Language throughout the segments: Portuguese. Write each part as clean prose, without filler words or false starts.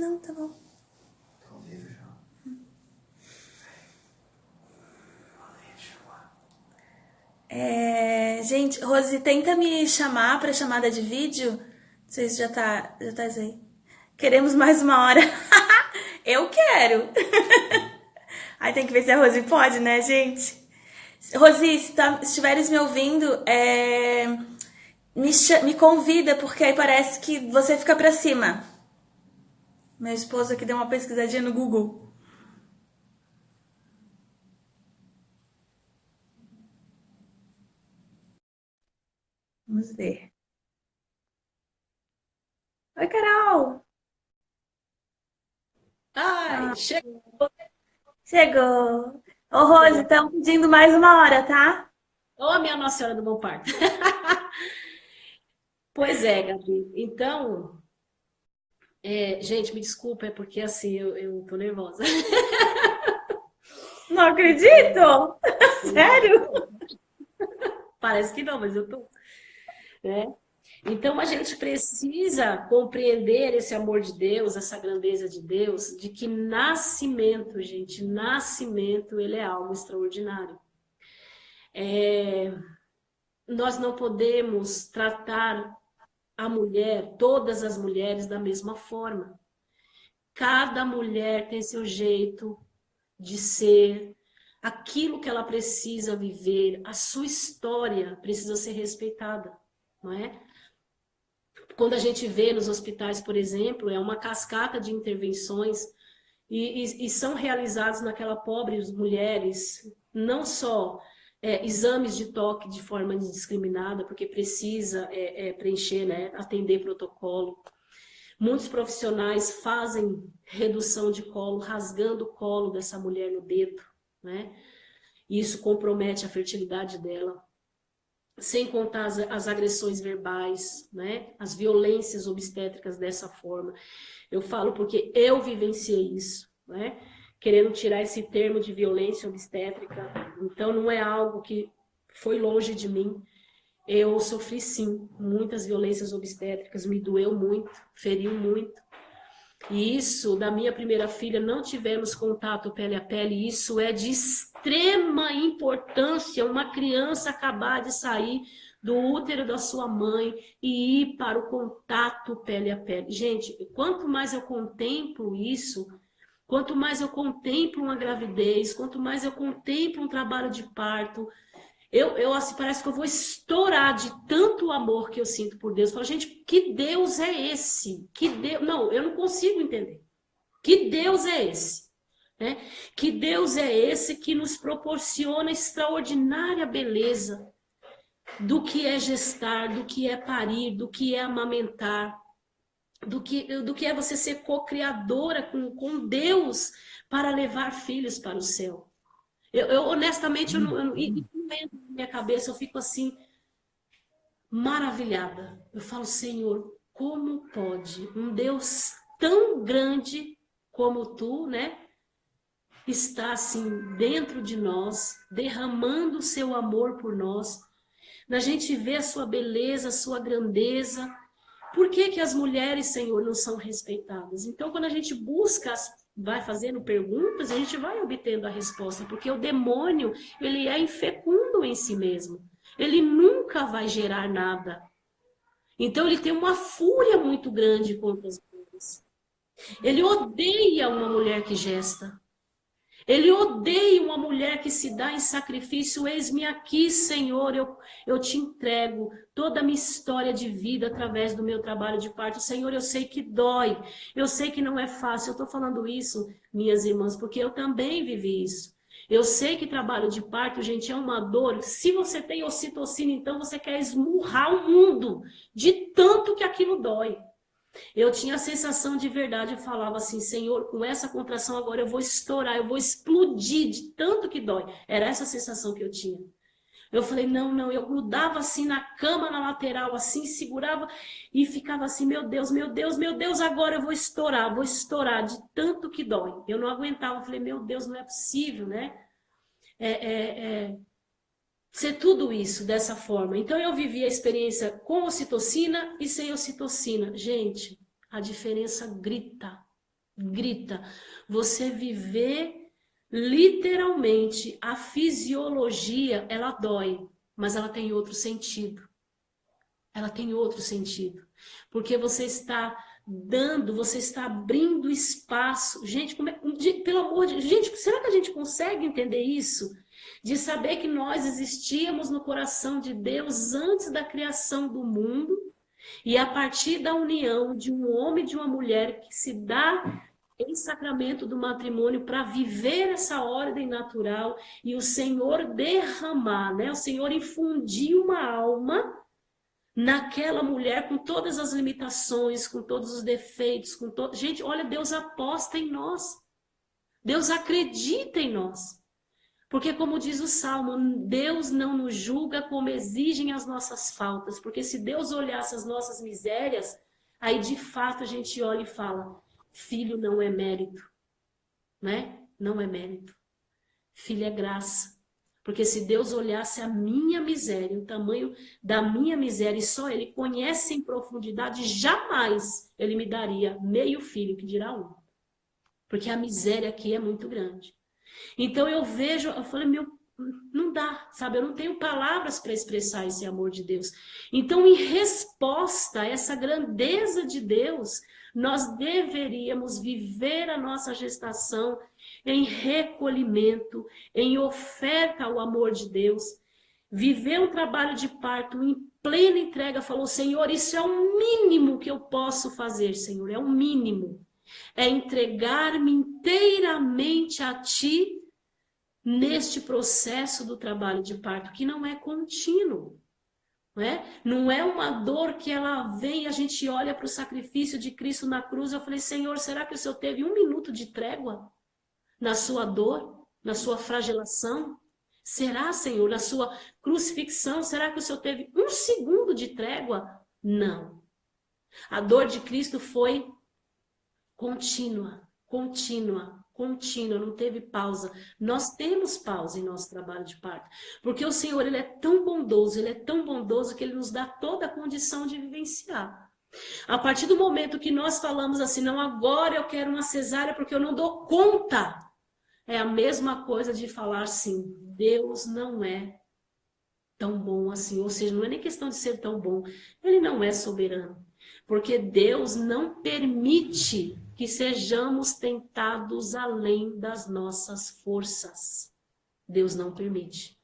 Não, tá bom. Tô ao vivo já. Podem chamar. Gente, Rose, tenta me chamar pra chamada de vídeo. Não sei se já tá aí. Queremos mais uma hora. Eu quero. Aí tem que ver se a Rose pode, né, gente? Rose, se estiveres me ouvindo, me convida, porque aí parece que você fica pra cima. Meu esposo aqui deu uma pesquisadinha no Google. Vamos ver. Oi, Carol! Ai, Ah, chegou. chegou! Ô, Rose, estamos pedindo mais uma hora, tá? Ô, minha Nossa Senhora do Bom Parto. Pois é, Gabi. Então, gente, me desculpa, é porque assim, eu tô nervosa. Não acredito! Sério? Parece que não, mas eu tô, né? Então, a gente precisa compreender esse amor de Deus, essa grandeza de Deus, de que nascimento, gente, nascimento, ele é algo extraordinário. Nós não podemos tratar a mulher, todas as mulheres, da mesma forma. Cada mulher tem seu jeito de ser, aquilo que ela precisa viver, a sua história precisa ser respeitada, não é? Quando a gente vê nos hospitais, por exemplo, é uma cascata de intervenções e são realizados naquela pobres mulheres, não só exames de toque de forma indiscriminada, porque precisa preencher, né, atender protocolo. Muitos profissionais fazem redução de colo, rasgando o colo dessa mulher no dedo, né? Isso compromete a fertilidade dela. Sem contar as agressões verbais, né? As violências obstétricas dessa forma. Eu falo porque eu vivenciei isso, né? Querendo tirar esse termo de violência obstétrica. Então, não é algo que foi longe de mim. Eu sofri, sim, muitas violências obstétricas, me doeu muito, feriu muito. E isso, da minha primeira filha, não tivemos contato pele a pele. Isso é de extrema importância, uma criança acabar de sair do útero da sua mãe e ir para o contato pele a pele. Gente, quanto mais eu contemplo isso, quanto mais eu contemplo uma gravidez, quanto mais eu contemplo um trabalho de parto, assim, parece que eu vou estourar de tanto amor que eu sinto por Deus. Eu falo, gente, que Deus é esse? Que Deus... Não, eu não consigo entender. Que Deus é esse? Né? Que Deus é esse que nos proporciona extraordinária beleza do que é gestar, do que é parir, do que é amamentar, do que é você ser co-criadora com Deus para levar filhos para o céu. Eu honestamente, isso não entra na minha cabeça, eu fico assim, maravilhada. Eu falo, Senhor, como pode um Deus tão grande como tu, né, estar assim dentro de nós, derramando o seu amor por nós, na gente ver a sua beleza, a sua grandeza. Por que que as mulheres, Senhor, não são respeitadas? Então, quando a gente busca, vai fazendo perguntas, a gente vai obtendo a resposta, porque o demônio, ele é infecundo em si mesmo. Ele nunca vai gerar nada. Então, ele tem uma fúria muito grande contra as mulheres. Ele odeia uma mulher que gesta. Ele odeia uma mulher que se dá em sacrifício. Eis-me aqui, Senhor, eu te entrego toda a minha história de vida através do meu trabalho de parto. Senhor, eu sei que dói, eu sei que não é fácil. Eu estou falando isso, minhas irmãs, porque eu também vivi isso. Eu sei que trabalho de parto, gente, é uma dor. Se você tem ocitocina, então você quer esmurrar o mundo de tanto que aquilo dói. Eu tinha a sensação de verdade, eu falava assim, Senhor, com essa contração agora eu vou estourar, eu vou explodir de tanto que dói. Era essa a sensação que eu tinha. Eu falei, não, eu grudava assim na cama, na lateral, assim, segurava e ficava assim, meu Deus, meu Deus, meu Deus, agora eu vou estourar de tanto que dói. Eu não aguentava, eu falei, meu Deus, não é possível, né? Ser tudo isso dessa forma. Então eu vivi a experiência com ocitocina e sem ocitocina. Gente, a diferença grita. grita. Você viver literalmente a fisiologia, ela dói, mas ela tem outro sentido. Ela tem outro sentido. Porque você está dando, você está abrindo espaço. Gente, pelo amor de Deus, gente, será que a gente consegue entender isso? De saber que nós existíamos no coração de Deus antes da criação do mundo, e a partir da união de um homem e de uma mulher que se dá em sacramento do matrimônio para viver essa ordem natural e o Senhor derramar, né? O Senhor infundir uma alma naquela mulher com todas as limitações, com todos os defeitos, Gente, olha, Deus aposta em nós. Deus acredita em nós. Porque, como diz o Salmo, Deus não nos julga como exigem as nossas faltas. Porque se Deus olhasse as nossas misérias, aí de fato a gente olha e fala, filho não é mérito, né? Não é mérito. Filho é graça. Porque se Deus olhasse a minha miséria, o tamanho da minha miséria, e só Ele conhece em profundidade, jamais Ele me daria meio filho, que dirá um. Porque a miséria aqui é muito grande. Então eu falei, não dá, sabe? Eu não tenho palavras para expressar esse amor de Deus. Então, em resposta a essa grandeza de Deus, nós deveríamos viver a nossa gestação em recolhimento, em oferta ao amor de Deus, viver um trabalho de parto em plena entrega. Falou, Senhor, isso é o mínimo que eu posso fazer, Senhor, é o mínimo. É entregar-me inteiramente a Ti neste processo do trabalho de parto, que não é contínuo. Não é uma dor que ela vem e a gente olha para o sacrifício de Cristo na cruz. Eu falei, Senhor, será que o Senhor teve 1 minuto de trégua na sua dor, na sua flagelação? Será, Senhor, na sua crucifixão, será que o Senhor teve 1 segundo de trégua? Não. A dor de Cristo foi contínua, não teve pausa. Nós temos pausa em nosso trabalho de parto, porque o Senhor, Ele é tão bondoso que Ele nos dá toda a condição de vivenciar. A partir do momento que nós falamos assim, não, agora eu quero uma cesárea porque eu não dou conta, é a mesma coisa de falar assim, Deus não é tão bom assim, ou seja, não é nem questão de ser tão bom, Ele não é soberano, porque Deus não permite que sejamos tentados além das nossas forças. Deus não permite.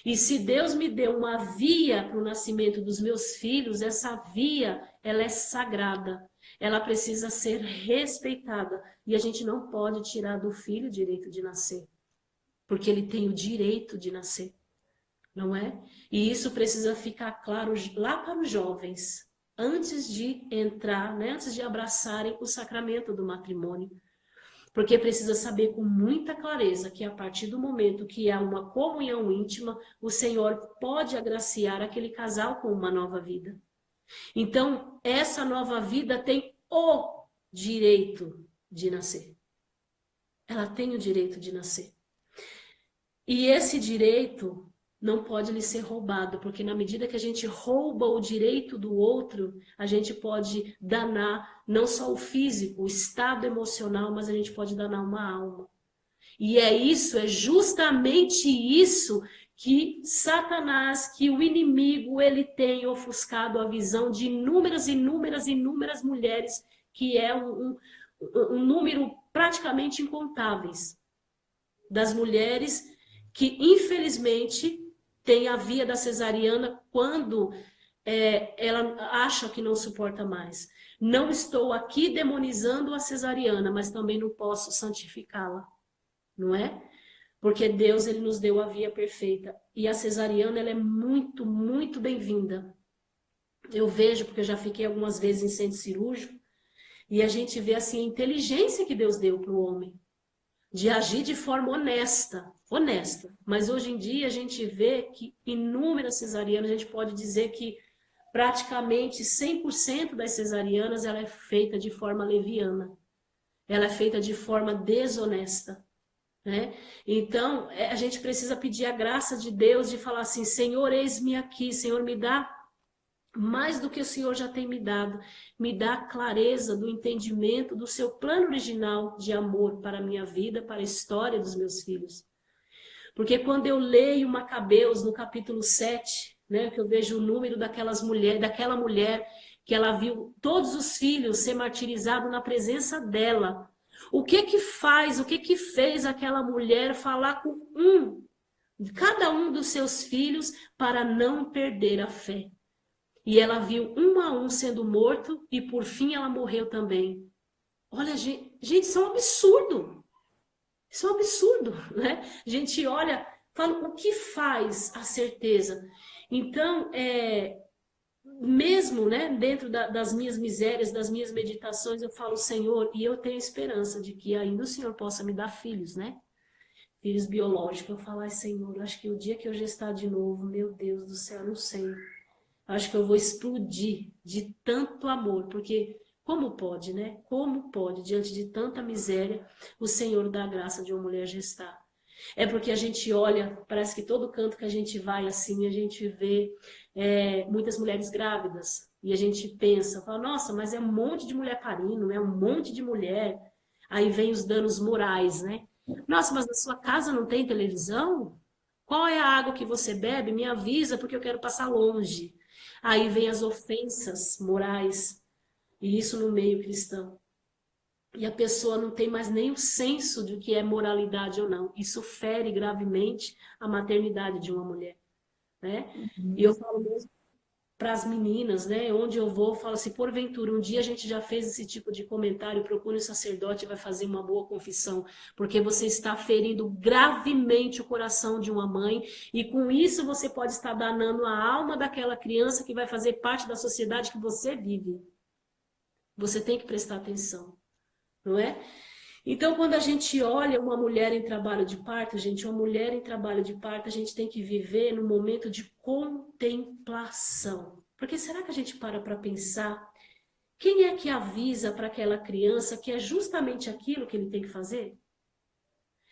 E se Deus me deu uma via para o nascimento dos meus filhos, essa via, ela é sagrada. Ela precisa ser respeitada. E a gente não pode tirar do filho o direito de nascer. Porque ele tem o direito de nascer. Não é? E isso precisa ficar claro lá para os jovens, antes de entrar, né, antes de abraçarem o sacramento do matrimônio. Porque precisa saber com muita clareza que a partir do momento que há uma comunhão íntima, o Senhor pode agraciar aquele casal com uma nova vida. Então, essa nova vida tem o direito de nascer. Ela tem o direito de nascer. E esse direito não pode lhe ser roubado, porque na medida que a gente rouba o direito do outro, a gente pode danar não só o físico, o estado emocional, mas a gente pode danar uma alma. E é justamente isso que Satanás, que o inimigo, ele tem ofuscado a visão de inúmeras mulheres, que é um número praticamente incontáveis, das mulheres que, infelizmente, tem a via da cesariana quando ela acha que não suporta mais. Não estou aqui demonizando a cesariana, mas também não posso santificá-la, não é? Porque Deus, Ele nos deu a via perfeita. E a cesariana, ela é muito, muito bem-vinda. Eu vejo, porque eu já fiquei algumas vezes em centro cirúrgico, e a gente vê assim a inteligência que Deus deu para o homem, de agir de forma honesta. Mas hoje em dia a gente vê que inúmeras cesarianas, a gente pode dizer que praticamente 100% das cesarianas ela é feita de forma leviana. Ela é feita de forma desonesta, né? Então, a gente precisa pedir a graça de Deus de falar assim, Senhor, eis-me aqui, Senhor, me dá mais do que o Senhor já tem me dado. Me dá a clareza do entendimento do seu plano original de amor para a minha vida, para a história dos meus filhos. Porque quando eu leio Macabeus, no capítulo 7, né, que eu vejo o número daquela mulher que ela viu todos os filhos ser martirizados na presença dela. O que que fez aquela mulher falar com cada um dos seus filhos para não perder a fé? E ela viu um a um sendo morto e por fim ela morreu também. Olha, gente, isso é um absurdo. Isso é um absurdo, né? A gente olha, fala, o que faz a certeza? Então, mesmo, né, dentro das minhas misérias, das minhas meditações, eu falo, Senhor, e eu tenho esperança de que ainda o Senhor possa me dar filhos, né? Filhos biológicos. Eu falo, ai, Senhor, acho que o dia que eu gestar de novo, meu Deus do céu, não sei. Acho que eu vou explodir de tanto amor, porque como pode, né? Como pode, diante de tanta miséria, o Senhor dá a graça de uma mulher gestar? É porque a gente olha, parece que todo canto que a gente vai assim, a gente vê muitas mulheres grávidas. E a gente pensa, fala, nossa, mas é um monte de mulher parindo, é um monte de mulher. Aí vem os danos morais, né? Nossa, mas na sua casa não tem televisão? Qual é a água que você bebe? Me avisa, porque eu quero passar longe. Aí vem as ofensas morais. E isso no meio cristão. E a pessoa não tem mais nem o senso de o que é moralidade ou não. Isso fere gravemente a maternidade de uma mulher, né? E eu falo mesmo para as meninas, né? Onde eu vou, eu falo assim, porventura, um dia a gente já fez esse tipo de comentário, procure um sacerdote e vai fazer uma boa confissão, porque você está ferindo gravemente o coração de uma mãe e com isso você pode estar danando a alma daquela criança que vai fazer parte da sociedade que você vive. Você tem que prestar atenção, não é? Então, quando a gente olha uma mulher em trabalho de parto, gente, uma mulher em trabalho de parto, a gente tem que viver num momento de contemplação. Porque será que a gente para pensar quem é que avisa para aquela criança que é justamente aquilo que ele tem que fazer?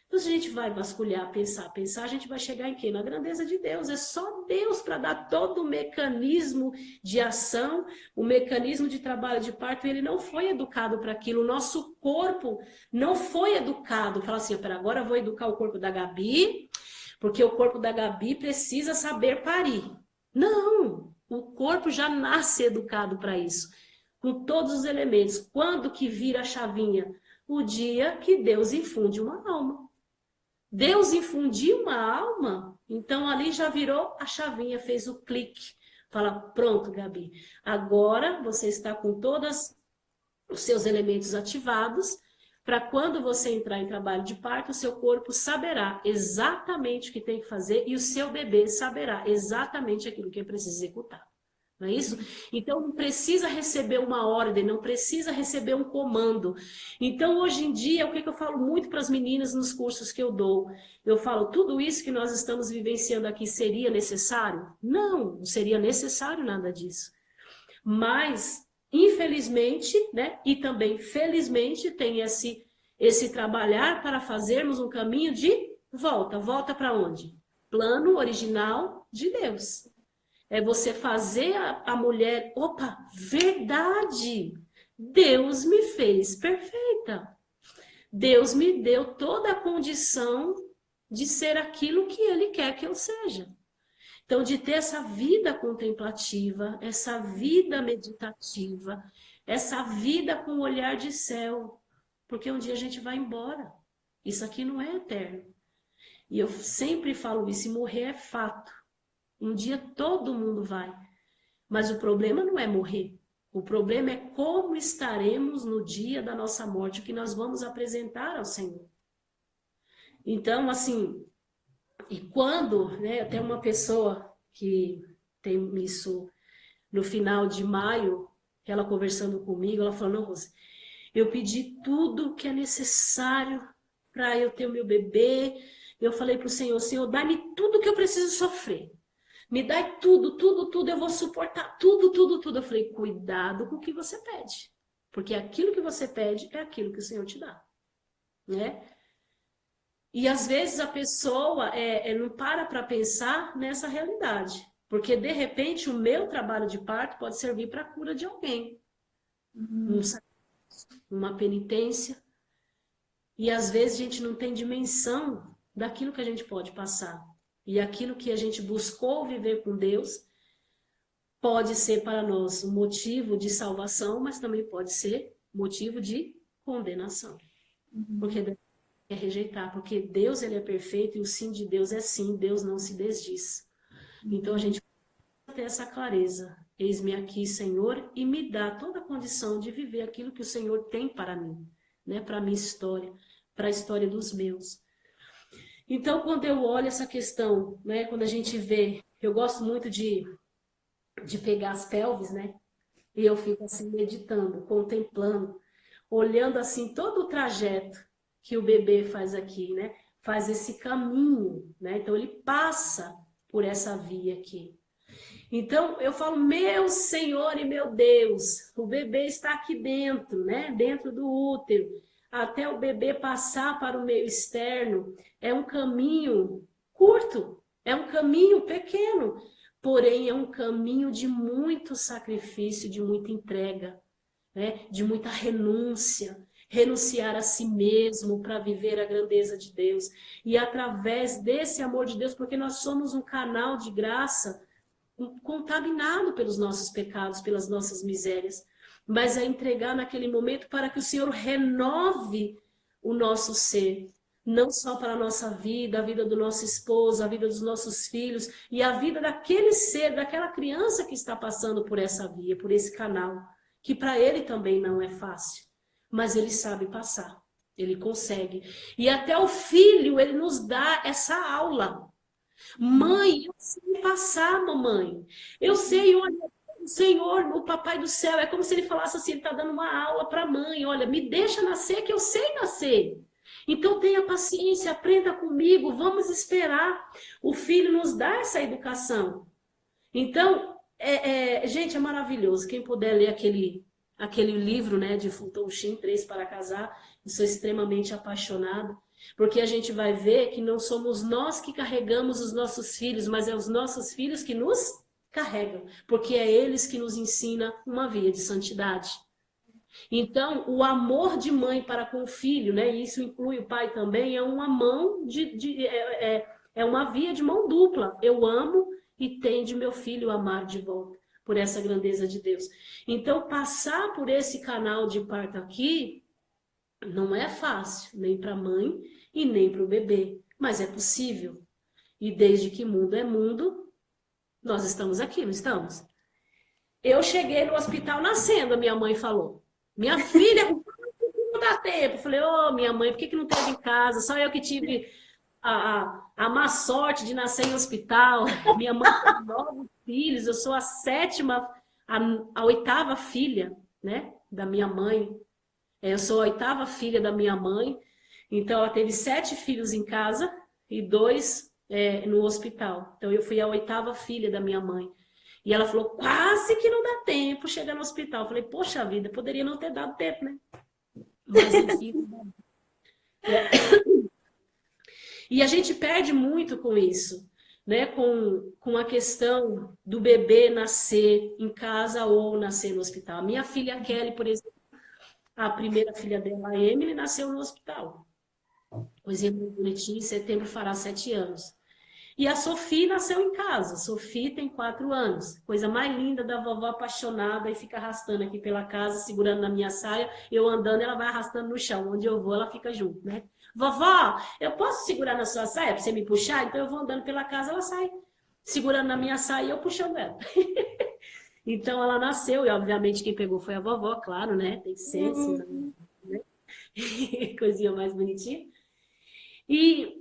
Então, se a gente vai vasculhar, pensar, a gente vai chegar em quê? Na grandeza de Deus. É só Deus para dar todo o mecanismo de ação, o mecanismo de trabalho de parto. Ele não foi educado para aquilo. O nosso corpo não foi educado. Fala assim, pera, agora eu vou educar o corpo da Gabi, porque o corpo da Gabi precisa saber parir. Não, o corpo já nasce educado para isso, com todos os elementos. Quando que vira a chavinha? O dia que Deus infunde uma alma. Deus infundiu uma alma, então ali já virou a chavinha, fez o clique. Fala, pronto, Gabi, agora você está com todos os seus elementos ativados, para quando você entrar em trabalho de parto, o seu corpo saberá exatamente o que tem que fazer e o seu bebê saberá exatamente aquilo que é preciso executar. Não é isso? Então, não precisa receber uma ordem, não precisa receber um comando. Então, hoje em dia, o que eu falo muito para as meninas nos cursos que eu dou? Eu falo, tudo isso que nós estamos vivenciando aqui seria necessário? Não, não seria necessário nada disso. Mas, infelizmente, né, e também felizmente, tem esse trabalhar para fazermos um caminho de volta. Volta para onde? Plano original de Deus. É você fazer a mulher, opa, verdade, Deus me fez perfeita. Deus me deu toda a condição de ser aquilo que Ele quer que eu seja. Então, de ter essa vida contemplativa, essa vida meditativa, essa vida com olhar de céu, porque um dia a gente vai embora. Isso aqui não é eterno. E eu sempre falo isso, e morrer é fato. Um dia todo mundo vai. Mas o problema não é morrer. O problema é como estaremos no dia da nossa morte, o que nós vamos apresentar ao Senhor. Então, assim, e quando, né, tem uma pessoa que tem isso no final de maio, ela conversando comigo, ela falou, não, Rose, eu pedi tudo que é necessário para eu ter o meu bebê. Eu falei para o Senhor, Senhor, dá-me tudo que eu preciso sofrer. Me dá tudo, tudo, tudo, eu vou suportar tudo, tudo, tudo. Eu falei, cuidado com o que você pede. Porque aquilo que você pede é aquilo que o Senhor te dá. Né? E às vezes a pessoa não para pensar nessa realidade. Porque, de repente, o meu trabalho de parto pode servir para a cura de alguém. Um sacrifício, uma penitência. E, às vezes, a gente não tem dimensão daquilo que a gente pode passar. E aquilo que a gente buscou viver com Deus pode ser para nós um motivo de salvação, mas também pode ser motivo de condenação. Porque Deus quer rejeitar, porque Deus ele é perfeito e o sim de Deus é sim, Deus não se desdiz. Então a gente precisa ter essa clareza. Eis-me aqui, Senhor, e me dá toda a condição de viver aquilo que o Senhor tem para mim, né? Para a minha história, para a história dos meus. Então, quando eu olho essa questão, né? Quando a gente vê, eu gosto muito de pegar as pelvis, né? E eu fico assim meditando, contemplando, olhando assim todo o trajeto que o bebê faz aqui, né? Faz esse caminho, né? Então ele passa por essa via aqui. Então eu falo, meu Senhor e meu Deus, o bebê está aqui dentro, né? Dentro do útero. Até o bebê passar para o meio externo, é um caminho curto, é um caminho pequeno, porém é um caminho de muito sacrifício, de muita entrega, né? De muita renúncia, renunciar a si mesmo para viver a grandeza de Deus. E através desse amor de Deus, porque nós somos um canal de graça contaminado pelos nossos pecados, pelas nossas misérias, mas é entregar naquele momento para que o Senhor renove o nosso ser, não só para a nossa vida, a vida do nosso esposo, a vida dos nossos filhos e a vida daquele ser, daquela criança que está passando por essa via, por esse canal, que para ele também não é fácil, mas ele sabe passar, ele consegue. E até o filho, ele nos dá essa aula. Mãe, eu sei passar, mamãe. Eu sei, olha, o Senhor, o Papai do Céu, é como se ele falasse assim, ele está dando uma aula para a mãe, olha, me deixa nascer que eu sei nascer. Então tenha paciência, aprenda comigo, vamos esperar. O filho nos dá essa educação. Então, gente, é maravilhoso. Quem puder ler aquele livro, né, de Fulton Sheen, 3 para Casar, eu sou extremamente apaixonada, porque a gente vai ver que não somos nós que carregamos os nossos filhos, mas é os nossos filhos que nos carregam, porque é eles que nos ensinam uma via de santidade. Então, o amor de mãe para com o filho, né, e isso inclui o pai também, é uma mão é uma via de mão dupla. Eu amo e tende meu filho a amar de volta, por essa grandeza de Deus. Então, passar por esse canal de parto aqui não é fácil, nem para a mãe e nem para o bebê, mas é possível. E desde que mundo é mundo, nós estamos aqui, não estamos? Eu cheguei no hospital nascendo, a minha mãe falou. Minha filha, não dá tempo. Eu falei, minha mãe, por que não teve em casa? Só eu que tive a má sorte de nascer em hospital. Minha mãe tem 9 filhos, eu sou a 7ª, a 8ª filha, né, da minha mãe. Eu sou a 8ª filha da minha mãe, então ela teve 7 filhos em casa e 2 no hospital. Então eu fui a 8ª filha da minha mãe. E ela falou, quase que não dá tempo chegar no hospital. Eu falei, poxa vida, poderia não ter dado tempo, né? Mas enfim. E a gente perde muito com isso, né? Com a questão do bebê nascer em casa ou nascer no hospital. A minha filha Kelly, por exemplo, a primeira filha dela, a Emily, nasceu no hospital. Coisinha muito bonitinha, em setembro fará 7 anos. E a Sofia nasceu em casa. Sofia tem 4 anos. Coisa mais linda da vovó apaixonada e fica arrastando aqui pela casa, segurando na minha saia. Eu andando, ela vai arrastando no chão. Onde eu vou, ela fica junto, né? Vovó, eu posso segurar na sua saia para você me puxar? Então eu vou andando pela casa, ela sai segurando na minha saia e eu puxando ela. Então ela nasceu e obviamente quem pegou foi a vovó, claro, né? Tem que ser, assim, né? Coisinha mais bonitinha. E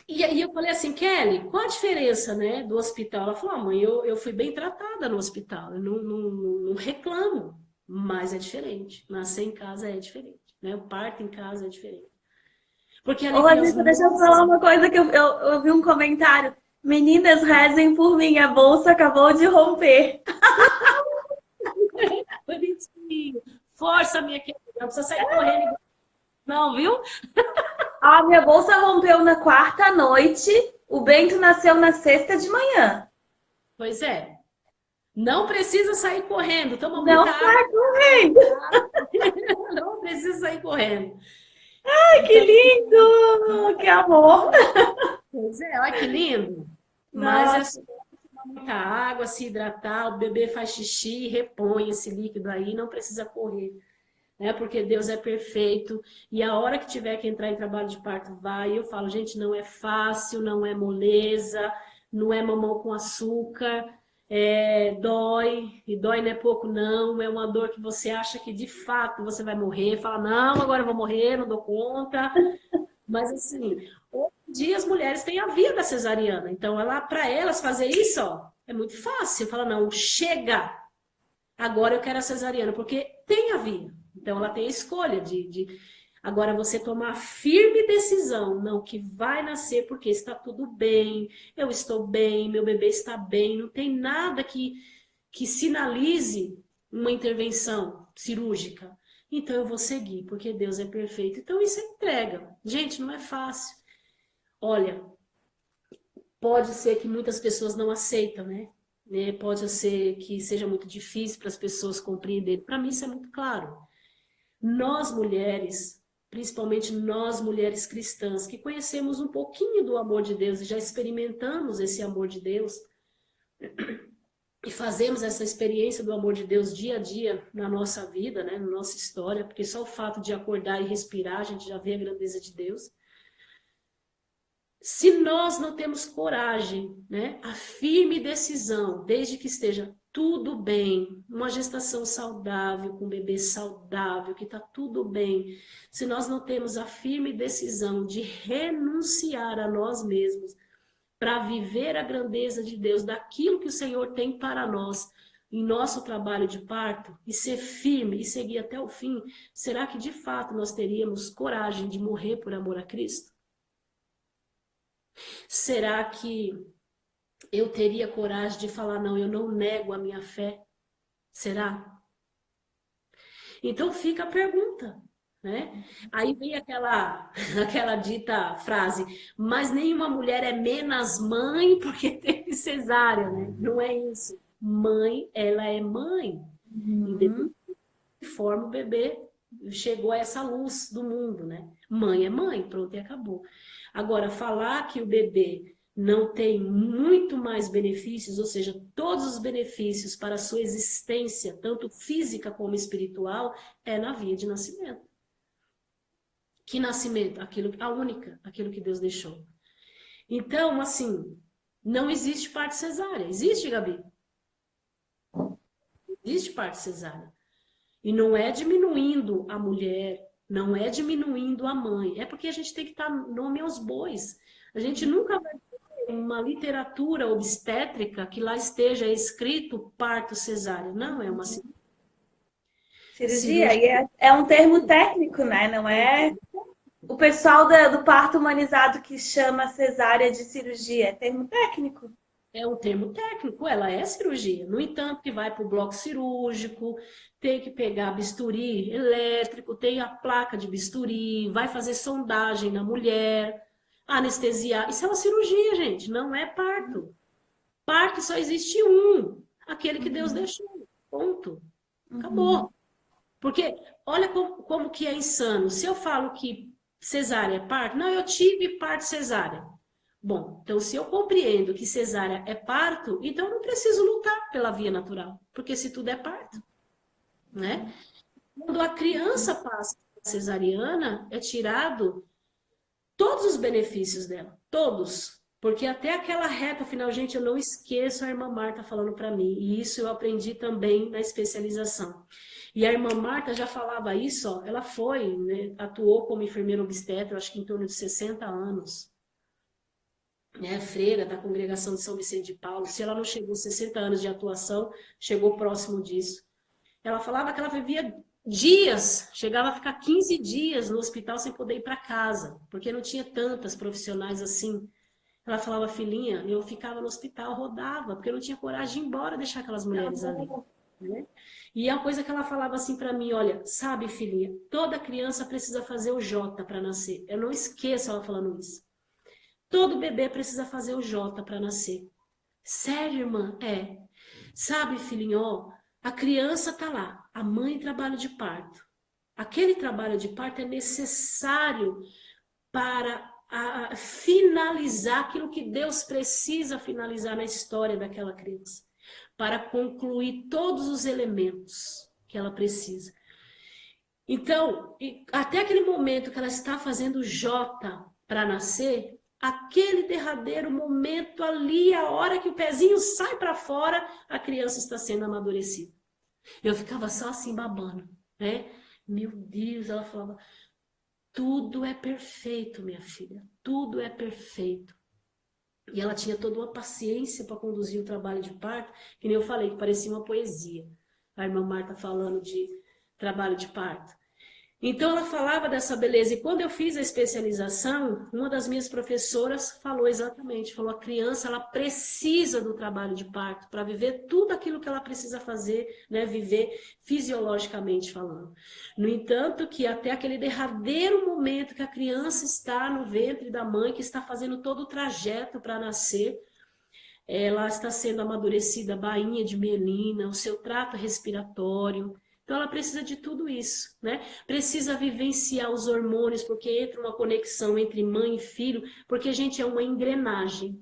aí eu falei assim, Kelly, qual a diferença, né, do hospital? Ela falou, mãe, eu fui bem tratada no hospital, eu não reclamo, mas é diferente. Nascer em casa é diferente, né? O parto em casa é diferente. Porque ali Ô, Rodrigo, deixa eu falar uma coisa que eu vi um comentário. Meninas, rezem por mim, a bolsa acabou de romper. Bonitinho. Força, minha querida, não precisa sair correndo. Não, viu? A minha bolsa rompeu na 4ª noite, o Bento nasceu na 6ª de manhã. Pois é. Não precisa sair correndo. Toma Não muita água. sai correndo. Não precisa sair correndo. Ai, que Então, lindo! Que amor! pois é, olha que lindo. Mas é Nossa, só tomar muita água, se hidratar, o bebê faz xixi, repõe esse líquido aí, não precisa correr, né? Porque Deus é perfeito e a hora que tiver que entrar em trabalho de parto, vai. Eu falo, gente, não é fácil, não é moleza, não é mamão com açúcar, dói, e dói não é pouco, não. É uma dor que você acha que de fato você vai morrer, fala, não, agora eu vou morrer, não dou conta. Mas assim, hoje em dia as mulheres têm a via da cesariana, então para elas fazer isso, ó, é muito fácil. Fala, não, chega, agora eu quero a cesariana, porque tem a via. Então ela tem a escolha agora você tomar a firme decisão, não, que vai nascer porque está tudo bem, eu estou bem, meu bebê está bem, não tem nada que sinalize uma intervenção cirúrgica. Então eu vou seguir, porque Deus é perfeito. Então isso é entrega. Gente, não é fácil. Olha, pode ser que muitas pessoas não aceitam, né? Pode ser que seja muito difícil para as pessoas compreenderem. Para mim isso é muito claro. Nós mulheres, principalmente nós mulheres cristãs, que conhecemos um pouquinho do amor de Deus e já experimentamos esse amor de Deus, e fazemos essa experiência do amor de Deus dia a dia na nossa vida, né, na nossa história, porque só o fato de acordar e respirar, a gente já vê a grandeza de Deus. Se nós não temos coragem, né, a firme decisão, desde que esteja tudo bem, uma gestação saudável, com um bebê saudável, que está tudo bem, se nós não temos a firme decisão de renunciar a nós mesmos, para viver a grandeza de Deus, daquilo que o Senhor tem para nós, em nosso trabalho de parto, e ser firme e seguir até o fim, será que de fato nós teríamos coragem de morrer por amor a Cristo? Será que eu teria coragem de falar, não, eu não nego a minha fé? Será? Então fica a pergunta, né? Aí vem aquela dita frase, mas nenhuma mulher é menos mãe porque teve cesárea, né? Não é isso. Mãe, ela é mãe. Independente de forma o bebê chegou a essa luz do mundo, né? Mãe é mãe, pronto, e acabou. Agora, falar que o bebê não tem muito mais benefícios, ou seja, todos os benefícios para a sua existência, tanto física como espiritual, é na via de nascimento. Que nascimento? A única, aquilo que Deus deixou. Então, assim, não existe parto cesárea. Existe, Gabi? Existe parto cesárea. E não é diminuindo a mulher, não é diminuindo a mãe. É porque a gente tem que dar nome aos bois. A gente nunca vai ter uma literatura obstétrica que lá esteja escrito parto cesárea. Não, é uma cirurgia. E é um termo técnico, né? Não é o pessoal do parto humanizado que chama cesárea de cirurgia. É termo técnico. É um termo técnico, ela é cirurgia. No entanto, que vai para o bloco cirúrgico, tem que pegar bisturi elétrico, tem a placa de bisturi, vai fazer sondagem na mulher, anestesiar. Isso é uma cirurgia, gente, não é parto. Parto só existe um, aquele que Deus deixou. Ponto. Acabou. Porque olha como que é insano. Se eu falo que cesárea é parto, não, eu tive parto cesárea. Bom, então se eu compreendo que cesárea é parto, então eu não preciso lutar pela via natural, porque se tudo é parto, né? Quando a criança passa a cesariana, é tirado todos os benefícios dela, todos. Porque até aquela reta final, gente, eu não esqueço a irmã Marta falando para mim, e isso eu aprendi também na especialização. E a irmã Marta já falava isso, ó, ela foi, né, atuou como enfermeira obstetra, acho que em torno de 60 anos. Né, freira da congregação de São Vicente de Paulo, se ela não chegou a 60 anos de atuação, chegou próximo disso. Ela falava que ela vivia dias, chegava a ficar 15 dias no hospital sem poder ir para casa, porque não tinha tantas profissionais assim. Ela falava, filhinha, eu ficava no hospital, rodava, porque eu não tinha coragem de ir embora deixar aquelas mulheres ali. Né? E a coisa que ela falava assim para mim, olha, sabe, filhinha, toda criança precisa fazer o J para nascer. Eu não esqueço ela falando isso. Todo bebê precisa fazer o J para nascer. Sério, irmã? É. Sabe, filhinho, ó, a criança tá lá, a mãe trabalha de parto. Aquele trabalho de parto é necessário para finalizar aquilo que Deus precisa finalizar na história daquela criança, para concluir todos os elementos que ela precisa. Então, até aquele momento que ela está fazendo J para nascer, aquele derradeiro momento ali, a hora que o pezinho sai para fora, a criança está sendo amadurecida. Eu ficava só assim babando, né? Meu Deus, ela falava, tudo é perfeito, minha filha, tudo é perfeito. E ela tinha toda uma paciência para conduzir o trabalho de parto, que nem eu falei, que parecia uma poesia. A irmã Marta falando de trabalho de parto. Então ela falava dessa beleza, e quando eu fiz a especialização, uma das minhas professoras falou exatamente, falou, a criança ela precisa do trabalho de parto para viver tudo aquilo que ela precisa fazer, né, viver fisiologicamente falando. No entanto, que até aquele derradeiro momento que a criança está no ventre da mãe, que está fazendo todo o trajeto para nascer, ela está sendo amadurecida, a bainha de mielina, o seu trato respiratório. Então ela precisa de tudo isso, né? Precisa vivenciar os hormônios, porque entra uma conexão entre mãe e filho, porque a gente é uma engrenagem.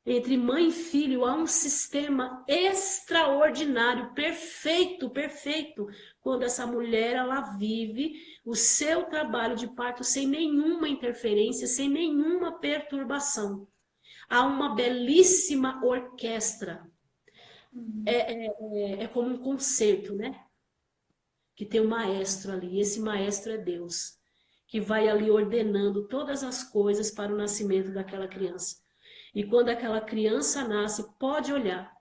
Entre mãe e filho há um sistema extraordinário, perfeito, perfeito, quando essa mulher ela vive o seu trabalho de parto sem nenhuma interferência, sem nenhuma perturbação. Há uma belíssima orquestra. É como um concerto, né? Que tem um maestro ali, e esse maestro é Deus, que vai ali ordenando todas as coisas para o nascimento daquela criança. E quando aquela criança nasce, pode olhar.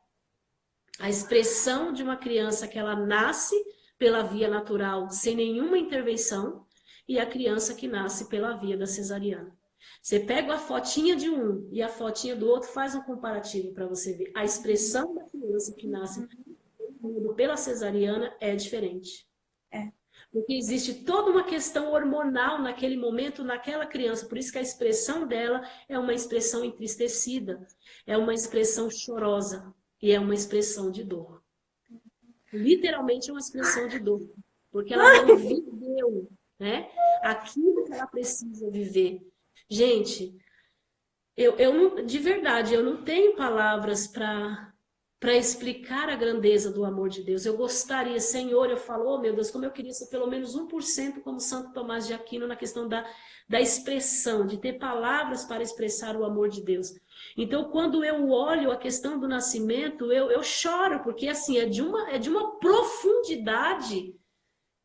A expressão de uma criança que ela nasce pela via natural, sem nenhuma intervenção, e a criança que nasce pela via da cesariana. Você pega a fotinha de um e a fotinha do outro, faz um comparativo para você ver. A expressão da criança que nasce pela cesariana é diferente. Porque existe toda uma questão hormonal naquele momento, naquela criança. Por isso que a expressão dela é uma expressão entristecida, é uma expressão chorosa e é uma expressão de dor. Literalmente é uma expressão de dor. Porque ela não viveu, né, aquilo que ela precisa viver. Gente, eu não, de verdade, eu não tenho palavras para explicar a grandeza do amor de Deus. Eu gostaria, Senhor, eu falo, oh meu Deus, como eu queria ser pelo menos 1% como Santo Tomás de Aquino na questão da expressão, de ter palavras para expressar o amor de Deus. Então, quando eu olho a questão do nascimento, eu choro, porque assim, é de uma profundidade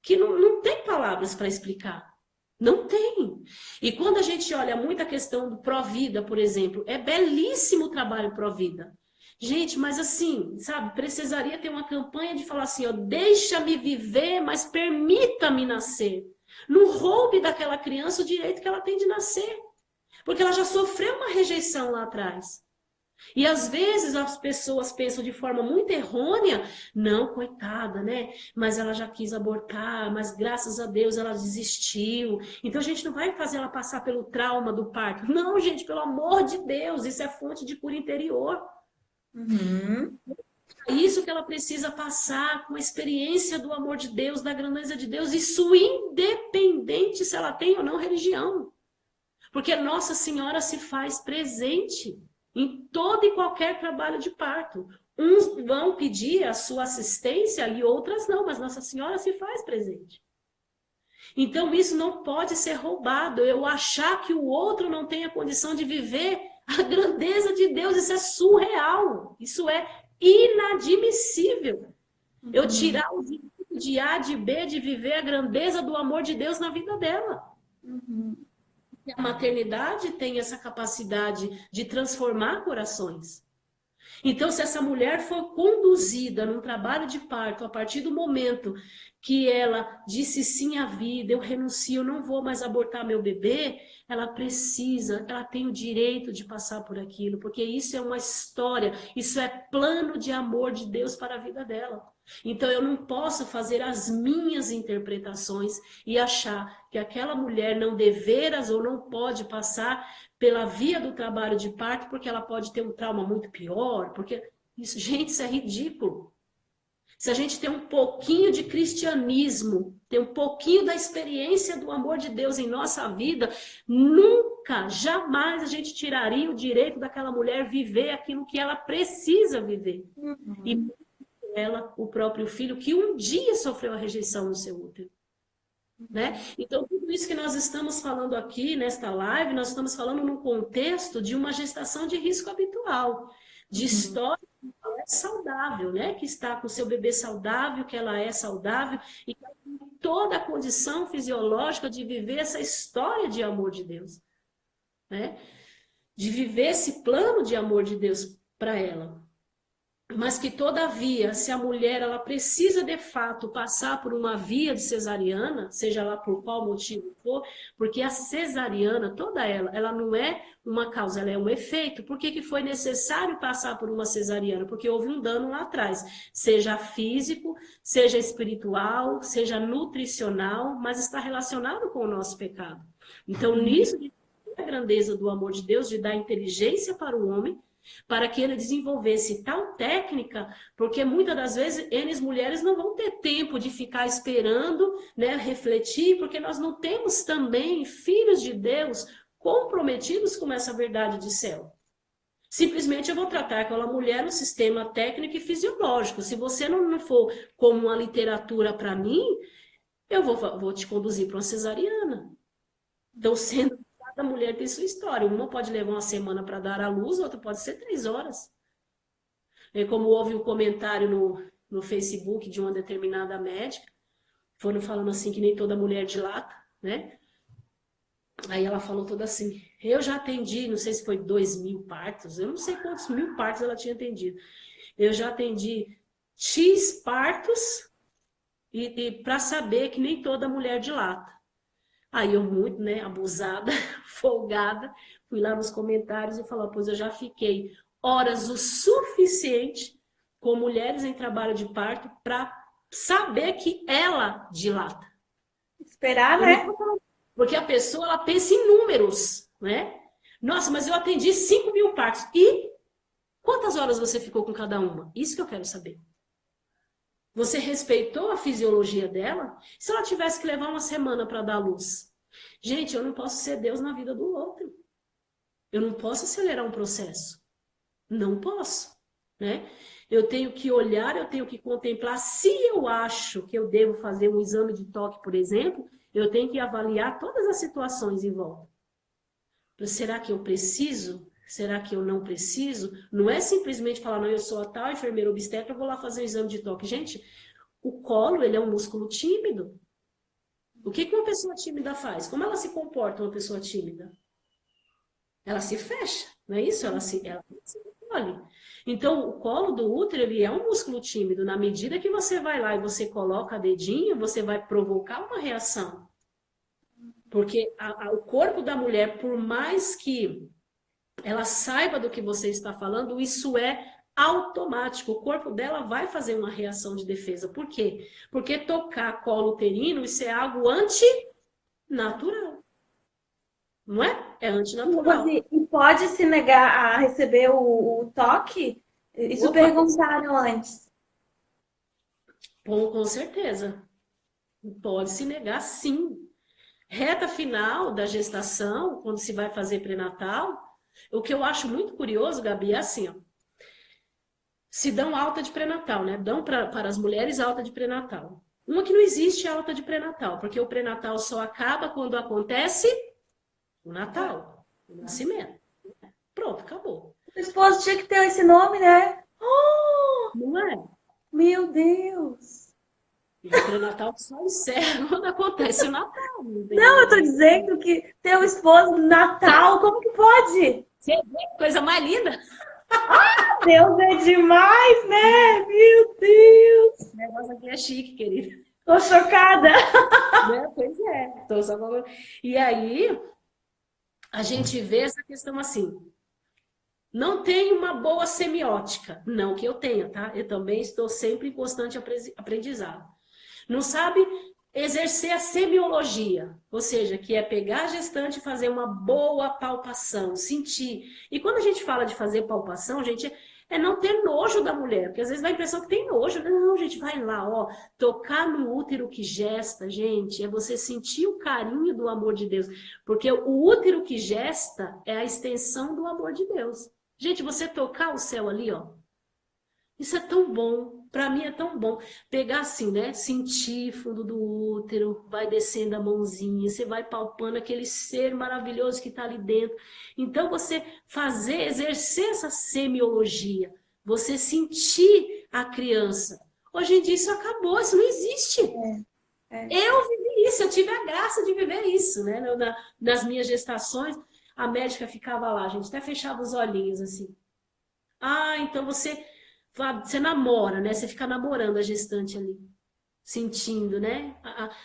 que não tem palavras para explicar. Não tem. E quando a gente olha muito a questão do pró-vida, por exemplo, é belíssimo o trabalho pró-vida. Gente, mas assim, sabe, precisaria ter uma campanha de falar assim, ó, deixa-me viver, mas permita-me nascer. Não roube daquela criança o direito que ela tem de nascer. Porque ela já sofreu uma rejeição lá atrás. E às vezes as pessoas pensam de forma muito errônea, não, coitada, né? Mas ela já quis abortar, mas graças a Deus ela desistiu. Então a gente não vai fazer ela passar pelo trauma do parto. Não, gente, pelo amor de Deus, isso é fonte de cura interior. É isso que ela precisa passar com a experiência do amor de Deus, da grandeza de Deus, isso independente se ela tem ou não religião. Porque Nossa Senhora se faz presente em todo e qualquer trabalho de parto. Uns vão pedir a sua assistência e outras não, mas Nossa Senhora se faz presente. Então isso não pode ser roubado. Eu achar que o outro não tem a condição de viver a grandeza de Deus, isso é surreal. Isso é inadmissível. Eu tirar o direito de A, de B, de viver a grandeza do amor de Deus na vida dela. A maternidade tem essa capacidade de transformar corações. Então, se essa mulher for conduzida num trabalho de parto a partir do momento que ela disse sim à vida, eu renuncio, eu não vou mais abortar meu bebê, ela tem o direito de passar por aquilo, porque isso é uma história, isso é plano de amor de Deus para a vida dela. Então eu não posso fazer as minhas interpretações e achar que aquela mulher não deveras ou não pode passar pela via do trabalho de parto porque ela pode ter um trauma muito pior, porque isso, gente, isso é ridículo. Se a gente tem um pouquinho de cristianismo, tem um pouquinho da experiência do amor de Deus em nossa vida, nunca, jamais a gente tiraria o direito daquela mulher viver aquilo que ela precisa viver. E ela, o próprio filho, que um dia sofreu a rejeição no seu útero. Né? Então, tudo isso que nós estamos falando aqui nesta live, nós estamos falando num contexto de uma gestação de risco habitual, de história que ela é saudável, né? Que está com o seu bebê saudável, que ela é saudável e que ela tem toda a condição fisiológica de viver essa história de amor de Deus, né? De viver esse plano de amor de Deus para ela. Mas que, todavia, se a mulher ela precisa de fato passar por uma via de cesariana, seja lá por qual motivo for, porque a cesariana, toda ela não é uma causa, ela é um efeito. Por que foi necessário passar por uma cesariana? Porque houve um dano lá atrás, seja físico, seja espiritual, seja nutricional, mas está relacionado com o nosso pecado. Então, nisso, a grandeza do amor de Deus, de dar inteligência para o homem, para que ele desenvolvesse tal técnica, porque muitas das vezes eles mulheres não vão ter tempo de ficar esperando, né, refletir, porque nós não temos também filhos de Deus comprometidos com essa verdade de céu. Simplesmente eu vou tratar aquela mulher no sistema técnico e fisiológico. Se você não for como uma literatura para mim, eu vou te conduzir para uma cesariana. Então, sendo cada mulher tem sua história. Uma pode levar uma semana para dar à luz, outra pode ser 3 horas. É como houve um comentário no Facebook de uma determinada médica, foram falando assim que nem toda mulher dilata, né? Aí ela falou toda assim, eu já atendi, não sei se foi 2.000 partos, eu não sei quantos 1.000 partos ela tinha atendido. Eu já atendi X partos e para saber que nem toda mulher dilata. Aí eu muito, né, abusada, folgada, fui lá nos comentários e falei, pois eu já fiquei horas o suficiente com mulheres em trabalho de parto para saber que ela dilata. Esperar, né? Porque a pessoa, ela pensa em números, né? Nossa, mas eu atendi 5.000 partos. E quantas horas você ficou com cada uma? Isso que eu quero saber. Você respeitou a fisiologia dela? Se ela tivesse que levar uma semana para dar luz? Gente, eu não posso ser Deus na vida do outro. Eu não posso acelerar um processo. Não posso, né? Eu tenho que olhar, eu tenho que contemplar. Se eu acho que eu devo fazer um exame de toque, por exemplo, eu tenho que avaliar todas as situações em volta. Será que eu preciso? Será que eu não preciso? Não é simplesmente falar, não, eu sou a tal enfermeira obstetra, eu vou lá fazer um exame de toque. Gente, o colo, ele é um músculo tímido. O que uma pessoa tímida faz? Como ela se comporta, uma pessoa tímida? Ela se fecha, não é isso? Ela se encolhe. Então, o colo do útero, ele é um músculo tímido. Na medida que você vai lá e você coloca dedinho, você vai provocar uma reação. Porque o corpo da mulher, por mais que ela saiba do que você está falando, isso é automático. O corpo dela vai fazer uma reação de defesa. Por quê? Porque tocar colo uterino, isso é algo antinatural. Não é? É antinatural. E pode se negar a receber o toque? Isso perguntaram antes. Bom, com certeza. Pode se negar, sim. Reta final da gestação, quando se vai fazer pré-natal, o que eu acho muito curioso, Gabi, é assim, ó. Se dão alta de pré-natal, né? Dão para as mulheres alta de pré-natal. Uma que não existe alta de pré-natal, porque o pré-natal só acaba quando acontece o Natal, o nascimento. Pronto, acabou. O esposo tinha que ter esse nome, né? Oh, não é? Meu Deus! E o pré-natal só encerra quando acontece o Natal. Não, eu tô dizendo que ter um esposo no Natal, como que pode? Você vê que coisa mais linda? Deus é demais, né? Meu Deus! O negócio aqui é chique, querida. Tô chocada. Né? Pois é. Tô só... E aí, a gente vê essa questão assim. Não tem uma boa semiótica. Não que eu tenha, tá? Eu também estou sempre em constante aprendizado. Não sabe exercer a semiologia, ou seja, que é pegar a gestante e fazer uma boa palpação, sentir. E quando a gente fala de fazer palpação, gente, é não ter nojo da mulher, porque às vezes dá a impressão que tem nojo. Não, gente, vai lá, ó, tocar no útero que gesta, gente, é você sentir o carinho do amor de Deus, porque o útero que gesta é a extensão do amor de Deus. Gente, você tocar o céu ali, ó, isso é tão bom, para mim é tão bom. Pegar assim, né? Sentir fundo do útero, vai descendo a mãozinha, você vai palpando aquele ser maravilhoso que está ali dentro. Então, você exercer essa semiologia, você sentir a criança. Hoje em dia isso acabou, isso não existe. Eu vivi isso, eu tive a graça de viver isso, né? Nas minhas gestações, a médica ficava lá, a gente até fechava os olhinhos assim. Ah, então você namora, né? Você fica namorando a gestante ali, sentindo, né?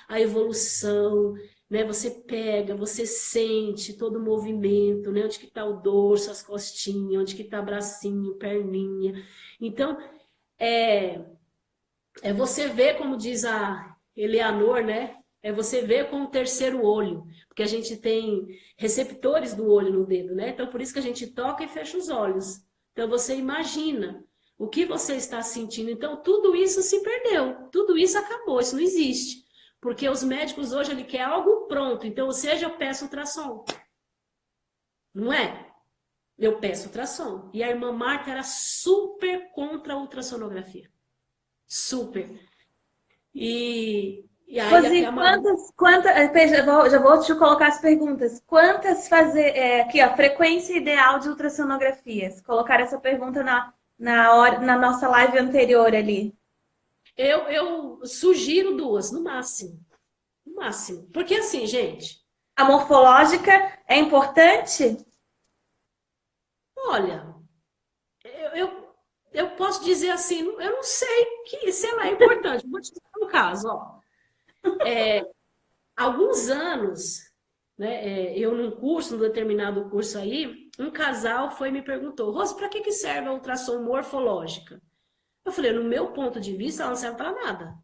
A evolução, né? Você pega, você sente todo o movimento, né? Onde que tá o dorso, as costinhas, onde que tá bracinho, perninha. Então, é você ver, como diz a Eleanor, né? É você ver com o terceiro olho, porque a gente tem receptores do olho no dedo, né? Então, por isso que a gente toca e fecha os olhos. Então, você imagina o que você está sentindo. Então, tudo isso se perdeu. Tudo isso acabou. Isso não existe. Porque os médicos hoje, ele quer algo pronto. Então, ou seja, eu peço ultrassom. Não é? Eu peço ultrassom. E a irmã Marta era super contra a ultrassonografia. Super. E aí... Rosi, já vou te colocar as perguntas. Quantas aqui, ó, frequência ideal de ultrassonografias? Colocar essa pergunta na nossa live anterior ali. Eu sugiro 2, no máximo. No máximo. Porque assim, gente... A morfológica é importante? Olha, eu posso dizer assim, eu não sei se ela é importante. Vou te dar um caso, ó. Alguns anos, né, eu num determinado curso aí, um casal foi e me perguntou, Rose, para que serve a ultrassom morfológica? Eu falei, no meu ponto de vista, ela não serve para nada.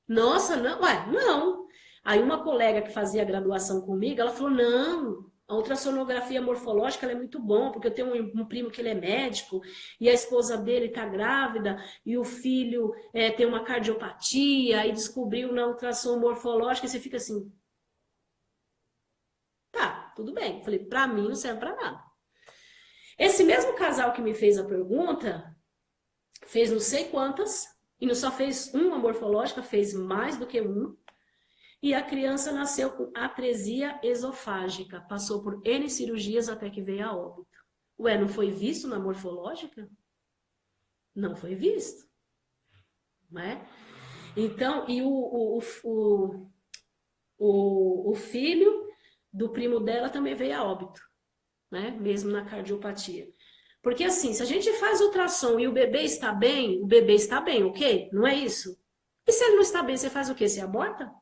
Nossa, não, não. Aí uma colega que fazia a graduação comigo, ela falou, não, a ultrassonografia morfológica ela é muito bom, porque eu tenho um primo que ele é médico, e a esposa dele está grávida, e o filho tem uma cardiopatia, e descobriu na ultrassom morfológica, e você fica assim, tá, tudo bem. Eu falei, para mim não serve para nada. Esse mesmo casal que me fez a pergunta, fez não sei quantas, e não só fez uma morfológica, fez mais do que uma, e a criança nasceu com atresia esofágica, passou por N cirurgias até que veio a óbito. Ué, não foi visto na morfológica? Não foi visto. Não é? Então, e o filho do primo dela também veio a óbito, né? Mesmo na cardiopatia. Porque assim, se a gente faz ultrassom e o bebê está bem, ok? Não é isso? E se ele não está bem, você faz o quê? Você aborta?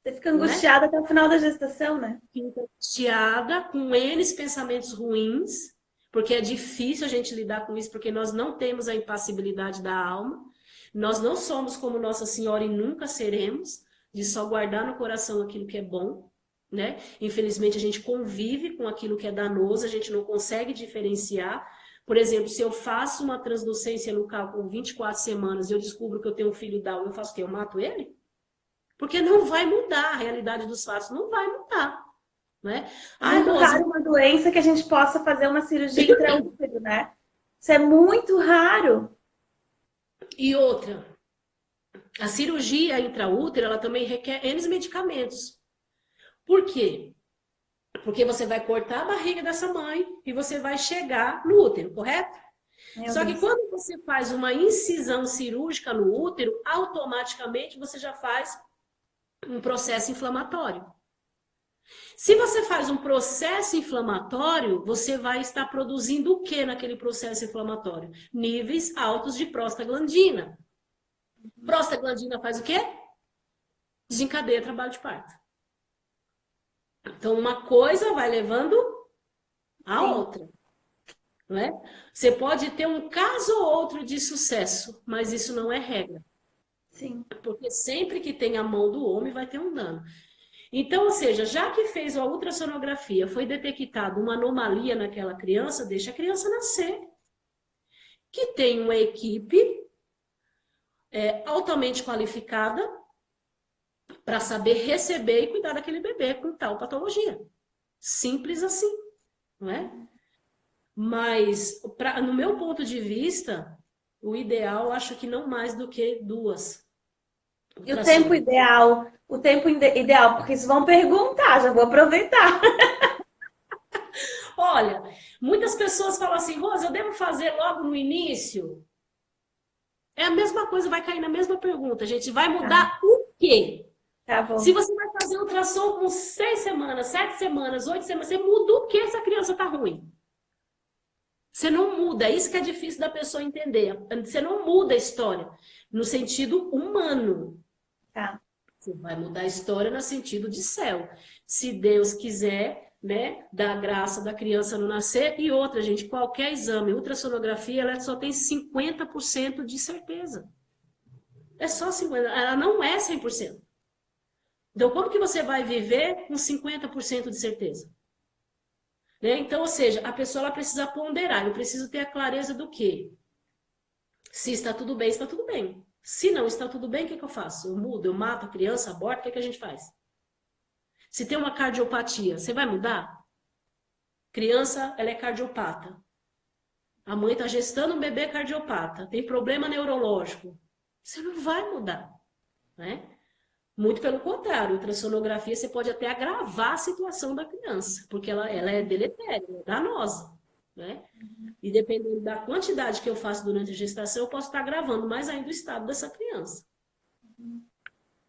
Você fica angustiada até o final da gestação, né? Fica angustiada, com N pensamentos ruins, porque é difícil a gente lidar com isso, porque nós não temos a impassibilidade da alma. Nós não somos como Nossa Senhora e nunca seremos, de só guardar no coração aquilo que é bom, né? Infelizmente, a gente convive com aquilo que é danoso, a gente não consegue diferenciar. Por exemplo, se eu faço uma transducência nucal com 24 semanas e eu descubro que eu tenho um filho Down, eu faço o quê? Eu mato ele? Porque não vai mudar, a realidade dos fatos não vai mudar, né? É muito raro uma doença que a gente possa fazer uma cirurgia intraútero, né? Isso é muito raro. E outra, a cirurgia intraútero, ela também requer N medicamentos. Por quê? Porque você vai cortar a barriga dessa mãe e você vai chegar no útero, correto? Só que quando você faz uma incisão cirúrgica no útero, automaticamente você já faz um processo inflamatório. Se você faz um processo inflamatório, você vai estar produzindo o que naquele processo inflamatório? Níveis altos de prostaglandina. Prostaglandina faz o quê? Desencadeia trabalho de parto. Então, uma coisa vai levando a outra. não é? Você pode ter um caso ou outro de sucesso, mas isso não é regra. Sim. Porque sempre que tem a mão do homem vai ter um dano. Então, ou seja, já que fez a ultrassonografia, foi detectada uma anomalia naquela criança, deixa a criança nascer. Que tem uma equipe altamente qualificada para saber receber e cuidar daquele bebê com tal patologia. Simples assim, não é? Mas, no meu ponto de vista, o ideal, acho que não mais do que 2. E o tempo ideal? O tempo ideal, porque isso vão perguntar, já vou aproveitar. Olha, muitas pessoas falam assim, Rosa, eu devo fazer logo no início? É a mesma coisa, vai cair na mesma pergunta, gente. Vai mudar o quê? Tá bom. Se você vai fazer ultrassom com 6 semanas, 7 semanas, 8 semanas, você muda o que essa criança tá ruim? Você não muda, é isso que é difícil da pessoa entender. Você não muda a história no sentido humano. Tá. Você vai mudar a história no sentido de céu. Se Deus quiser, né, dar a graça da criança não nascer. E outra, gente, qualquer exame, ultrassonografia, ela só tem 50% de certeza. É só 50%, ela não é 100%. Então, como que você vai viver com 50% de certeza? Né? Então, ou seja, a pessoa ela precisa ponderar, eu preciso ter a clareza do quê? Se está tudo bem, está tudo bem. Se não está tudo bem, o que eu faço? Eu mudo, eu mato a criança, aborto, o que a gente faz? Se tem uma cardiopatia, você vai mudar? Criança, ela é cardiopata. A mãe está gestando um bebê cardiopata, tem problema neurológico. Você não vai mudar, né? Muito pelo contrário, ultrassonografia você pode até agravar a situação da criança, porque ela é deletéria, é danosa, né? E dependendo da quantidade que eu faço durante a gestação, eu posso estar agravando mais ainda o estado dessa criança.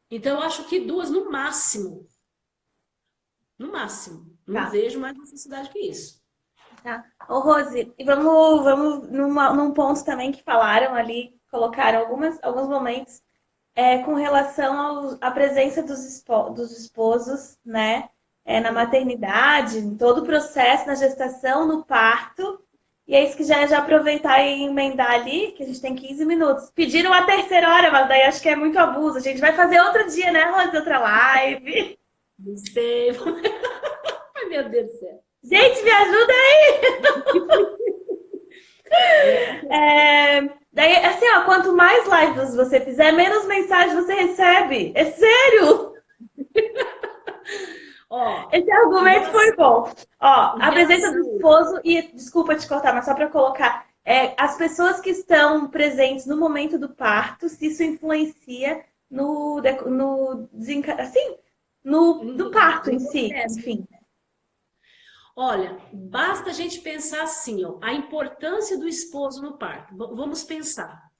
Então, eu acho que 2 no máximo. No máximo. Não vejo mais necessidade que isso. Tá. Ô, Rose, e vamos num ponto também que falaram ali, colocaram alguns momentos com relação à presença dos esposos, né? Na maternidade, em todo o processo, na gestação, no parto. E é isso que já aproveitar e emendar ali, que a gente tem 15 minutos. Pediram a terceira hora, mas daí acho que é muito abuso. A gente vai fazer outro dia, né, Rose? Outra live. Não sei. Ai, meu Deus do céu. Gente, me ajuda aí! Daí, assim, ó, quanto mais lives você fizer, menos mensagem você recebe. É sério! Ó, esse argumento foi bom. Ó, a presença do esposo, e desculpa te cortar, mas só para colocar, as pessoas que estão presentes no momento do parto, se isso influencia no parto em si, enfim. Olha, basta a gente pensar assim, ó, a importância do esposo no parto. Vamos pensar.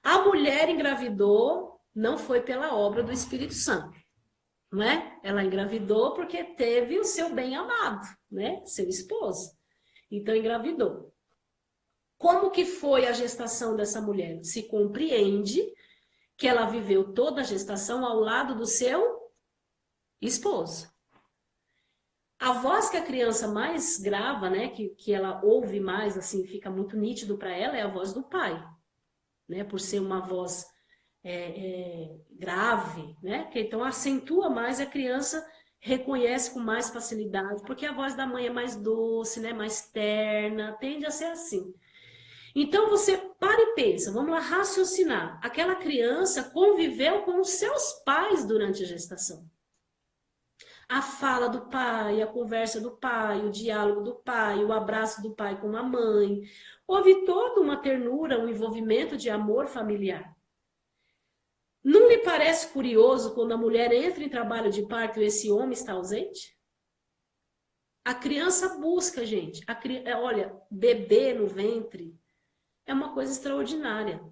A mulher engravidou, não foi pela obra do Espírito Santo, não é? Ela engravidou porque teve o seu bem-amado, né? Seu esposo. Então, engravidou. Como que foi a gestação dessa mulher? Se compreende que ela viveu toda a gestação ao lado do seu esposo. A voz que a criança mais grava, né, que ela ouve mais, assim, fica muito nítido para ela, é a voz do pai, né, por ser uma voz grave, né, que então acentua mais, a criança reconhece com mais facilidade, porque a voz da mãe é mais doce, né, mais terna, tende a ser assim. Então você para e pensa, vamos lá raciocinar. Aquela criança conviveu com os seus pais durante a gestação. A fala do pai, a conversa do pai, o diálogo do pai, o abraço do pai com a mãe. Houve toda uma ternura, um envolvimento de amor familiar. Não lhe parece curioso quando a mulher entra em trabalho de parto e esse homem está ausente? A criança busca, gente. Olha, bebê no ventre é uma coisa extraordinária.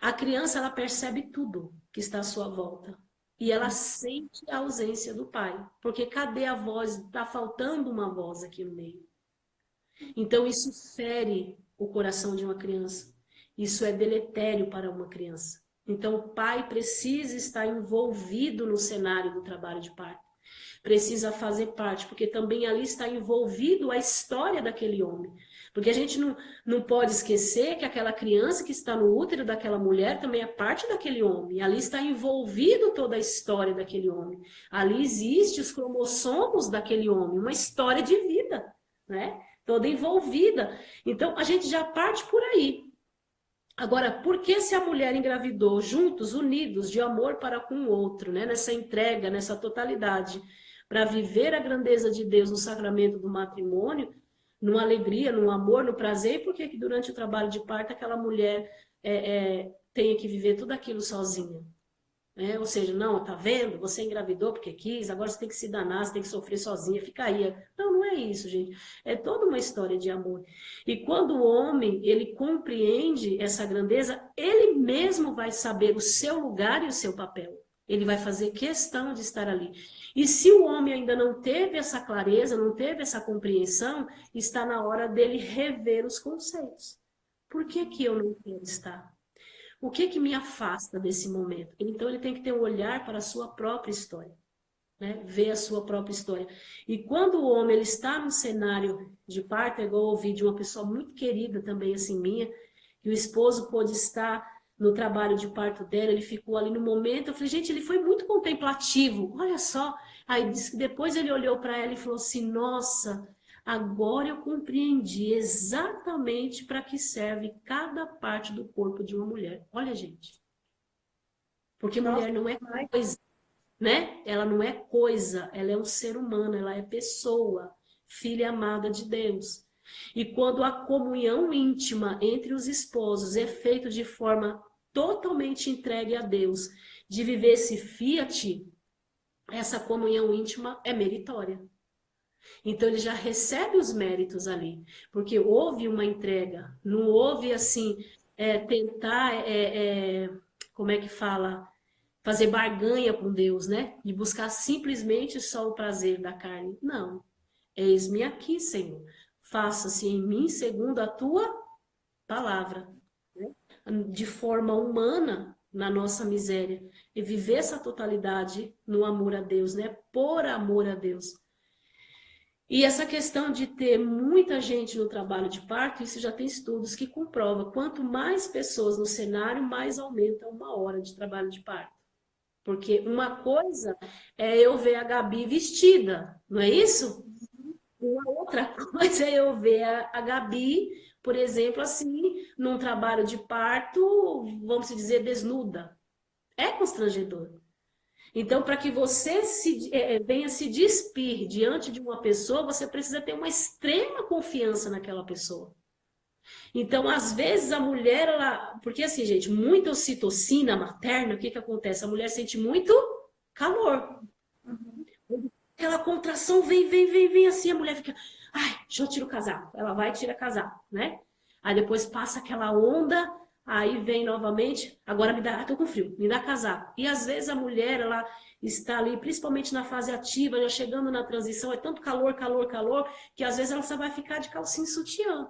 A criança, ela percebe tudo que está à sua volta. E ela sente a ausência do pai. Porque cadê a voz? Está faltando uma voz aqui no meio. Então, isso fere o coração de uma criança. Isso é deletério para uma criança. Então, o pai precisa estar envolvido no cenário do trabalho de parto. precisa fazer parte, porque também ali está envolvido a história daquele homem. Porque a gente não pode esquecer que aquela criança que está no útero daquela mulher também é parte daquele homem. Ali está envolvido toda a história daquele homem. Ali existe os cromossomos daquele homem, uma história de vida, né? Toda envolvida. Então, a gente já parte por aí. Agora, por que se a mulher engravidou juntos, unidos, de amor para com o outro, né? Nessa entrega, nessa totalidade, para viver a grandeza de Deus no sacramento do matrimônio, numa alegria, num amor, no prazer, e por que durante o trabalho de parto aquela mulher tenha que viver tudo aquilo sozinha? Ou seja, não, tá vendo? Você engravidou porque quis, agora você tem que se danar, você tem que sofrer sozinha, fica aí. Não, não é isso, gente. É toda uma história de amor. E quando o homem, ele compreende essa grandeza, ele mesmo vai saber o seu lugar e o seu papel. Ele vai fazer questão de estar ali. E se o homem ainda não teve essa clareza, não teve essa compreensão, está na hora dele rever os conceitos. Por que que eu não quero estar? O que que me afasta desse momento? Então ele tem que ter um olhar para a sua própria história, né? Ver a sua própria história. E quando o homem ele está num cenário de parto, é igual eu ouvi de uma pessoa muito querida também, assim, minha, que o esposo pôde estar no trabalho de parto dela, ele ficou ali no momento, eu falei, gente, ele foi muito contemplativo, olha só. Aí disse que depois ele olhou para ela e falou assim, nossa, agora eu compreendi exatamente para que serve cada parte do corpo de uma mulher. Olha, gente. Porque mulher não é coisa, né? Ela não é coisa, ela é um ser humano, ela é pessoa, filha amada de Deus. E quando a comunhão íntima entre os esposos é feita de forma totalmente entregue a Deus, de viver esse fiat, essa comunhão íntima é meritória. Então ele já recebe os méritos ali, porque houve uma entrega, não houve assim, tentar, como é que fala, fazer barganha com Deus, né? De buscar simplesmente só o prazer da carne. Não. Eis-me aqui, Senhor. Faça-se em mim segundo a tua palavra. Né? De forma humana, na nossa miséria. E viver essa totalidade no amor a Deus, né? Por amor a Deus. E essa questão de ter muita gente no trabalho de parto, isso já tem estudos que comprovam. Quanto mais pessoas no cenário, mais aumenta uma hora de trabalho de parto. Porque uma coisa é eu ver a Gabi vestida, não é isso? Uma outra coisa é eu ver a Gabi, por exemplo, assim, num trabalho de parto, vamos dizer, desnuda. É constrangedor. Então, para que você venha se despir diante de uma pessoa, você precisa ter uma extrema confiança naquela pessoa. Então, às vezes, a mulher, porque assim, gente, muita ocitocina materna, o que que acontece? A mulher sente muito calor. Aquela contração vem assim, a mulher fica, ai, deixa eu tirar o casaco. Ela vai e tira o casaco, né? Aí depois passa aquela onda, aí vem novamente, agora me dá, tô com frio, me dá casaco. E às vezes a mulher, ela está ali, principalmente na fase ativa, já chegando na transição, é tanto calor, que às vezes ela só vai ficar de calcinha e sutiã.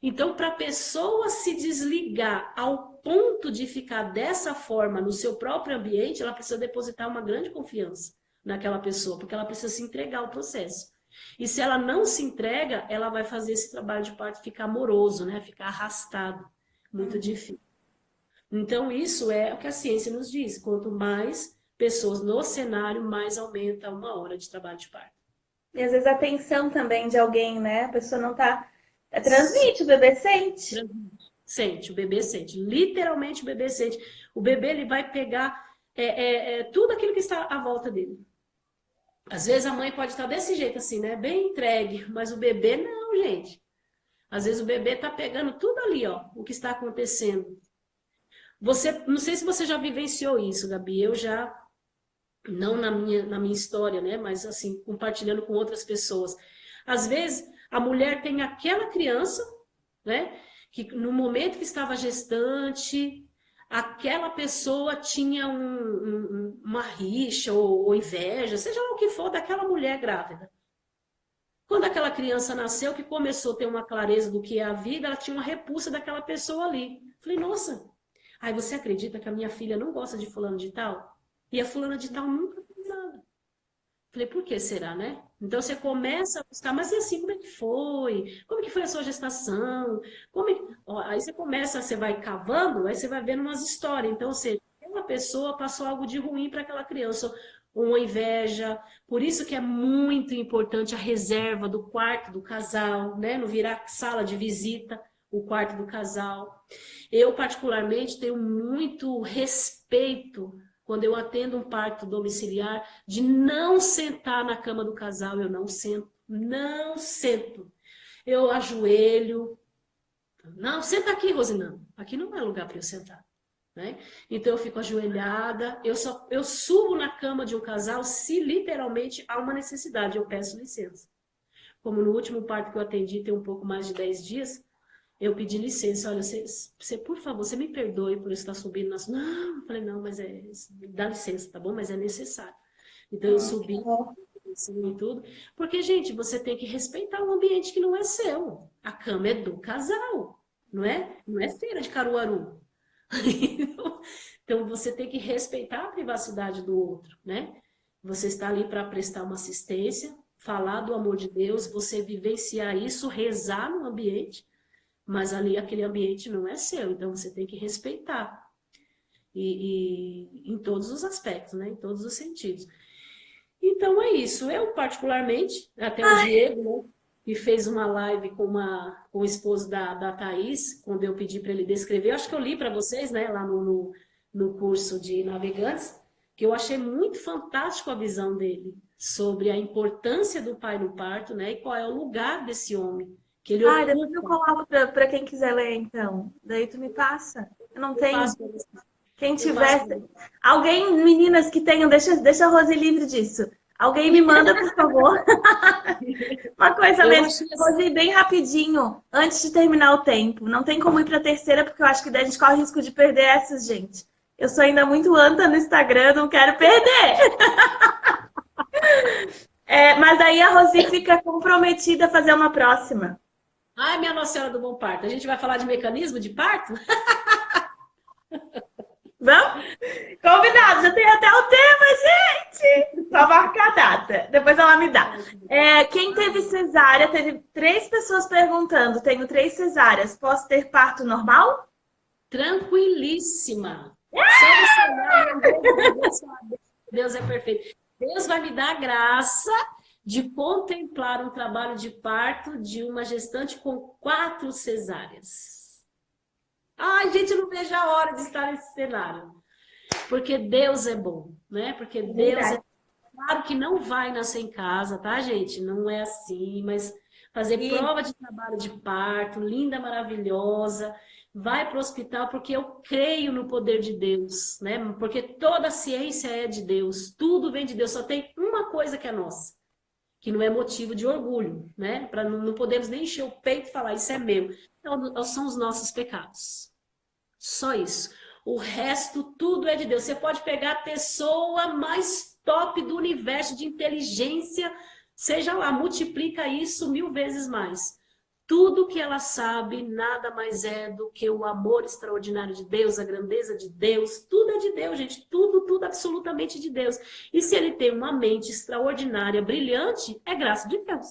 Então, para a pessoa se desligar ao ponto de ficar dessa forma no seu próprio ambiente, ela precisa depositar uma grande confiança naquela pessoa, porque ela precisa se entregar ao processo. E se ela não se entrega, ela vai fazer esse trabalho de parto ficar moroso, né? Ficar arrastado, muito difícil. Então, isso é o que a ciência nos diz. Quanto mais pessoas no cenário, mais aumenta uma hora de trabalho de parto. E às vezes a atenção também de alguém, né? A pessoa não tá... Transmite, o bebê sente. Sente, o bebê sente. Literalmente o bebê sente. O bebê ele vai pegar tudo aquilo que está à volta dele. Às vezes a mãe pode estar desse jeito assim, né? Bem entregue, mas o bebê não, gente. Às vezes o bebê tá pegando tudo ali, ó, o que está acontecendo. Não sei se você já vivenciou isso, Gabi. Eu já, não na minha história, né? Mas assim, compartilhando com outras pessoas. Às vezes a mulher tem aquela criança, né? Que no momento que estava gestante, aquela pessoa tinha uma rixa ou inveja, seja lá o que for, daquela mulher grávida. Quando aquela criança nasceu, que começou a ter uma clareza do que é a vida, ela tinha uma repulsa daquela pessoa ali. Falei, nossa, aí você acredita que a minha filha não gosta de fulano de tal? E a fulana de tal nunca fez nada. Falei, por que será, né? Então você começa a buscar, mas e assim, como é que foi? Como é que foi a sua gestação? Ó, aí você começa, você vai cavando, aí você vai vendo umas histórias. Então, você, uma pessoa passou algo de ruim para aquela criança, ou uma inveja. Por isso que é muito importante a reserva do quarto do casal, né? Não virar sala de visita, o quarto do casal. Eu, particularmente, tenho muito respeito quando eu atendo um parto domiciliar, de não sentar na cama do casal, eu não sento, não sento. Eu ajoelho. Não, senta aqui, Rosinando. Aqui não é lugar para eu sentar. Né? Então eu fico ajoelhada, eu subo na cama de um casal se literalmente há uma necessidade, eu peço licença. Como no último parto que eu atendi, tem um pouco mais de 10 dias, eu pedi licença, olha, você, por favor, você me perdoe por eu estar subindo nas... Não, eu falei, não, mas dá licença, tá bom? Mas é necessário. Então eu subi e tudo, porque, gente, você tem que respeitar um ambiente que não é seu. A cama é do casal, não é? Não é feira de Caruaru. Então você tem que respeitar a privacidade do outro, né? Você está ali para prestar uma assistência, falar do amor de Deus, você vivenciar isso, rezar no ambiente, mas ali aquele ambiente não é seu, então você tem que respeitar. E em todos os aspectos, né? Em todos os sentidos. Então é isso. Eu, particularmente, até o Diego, né, que fez uma live com o esposo da Thaís, quando eu pedi para ele descrever, eu acho que eu li para vocês, né, lá no curso de navegantes, que eu achei muito fantástico a visão dele sobre a importância do pai no parto, né, e qual é o lugar desse homem. Que ele Depois eu coloco para quem quiser ler, então. Daí tu me passa. Eu não tenho. Quem tiver. Alguém, meninas que tenham, deixa a Rose livre disso. Alguém me manda, por favor. Uma coisa mesmo, Rose, bem rapidinho, antes de terminar o tempo. Não tem como ir para a terceira, porque eu acho que daí a gente corre o risco de perder essas, gente. Eu sou ainda muito anta no Instagram, não quero perder. Mas aí a Rose fica comprometida a fazer uma próxima. Ai, minha Nossa Senhora do Bom Parto. A gente vai falar de mecanismo de parto? Vamos? Combinado, já tem até o tema, gente! Só marcar a data. Depois ela me dá. Quem teve cesárea, teve 3 pessoas perguntando. Tenho 3 cesáreas. Posso ter parto normal? Tranquilíssima. Só Deus é perfeito. Deus vai me dar a graça de contemplar um trabalho de parto de uma gestante com 4 cesáreas. Ai, gente, eu não vejo a hora de estar nesse cenário. Porque Deus é bom, né? Porque Deus é... Claro que não vai nascer em casa, tá, gente? Não é assim, mas fazer prova de trabalho de parto, linda, maravilhosa, vai para o hospital, porque eu creio no poder de Deus, né? Porque toda a ciência é de Deus, tudo vem de Deus, só tem uma coisa que é nossa, que não é motivo de orgulho, né? Para não podemos nem encher o peito e falar, isso é meu. Então, são os nossos pecados. Só isso. O resto, tudo é de Deus. Você pode pegar a pessoa mais top do universo de inteligência, seja lá, multiplica isso 1000 vezes mais. Tudo que ela sabe, nada mais é do que o amor extraordinário de Deus, a grandeza de Deus. Tudo é de Deus, gente. Tudo absolutamente de Deus. E se ele tem uma mente extraordinária, brilhante, é graça de Deus.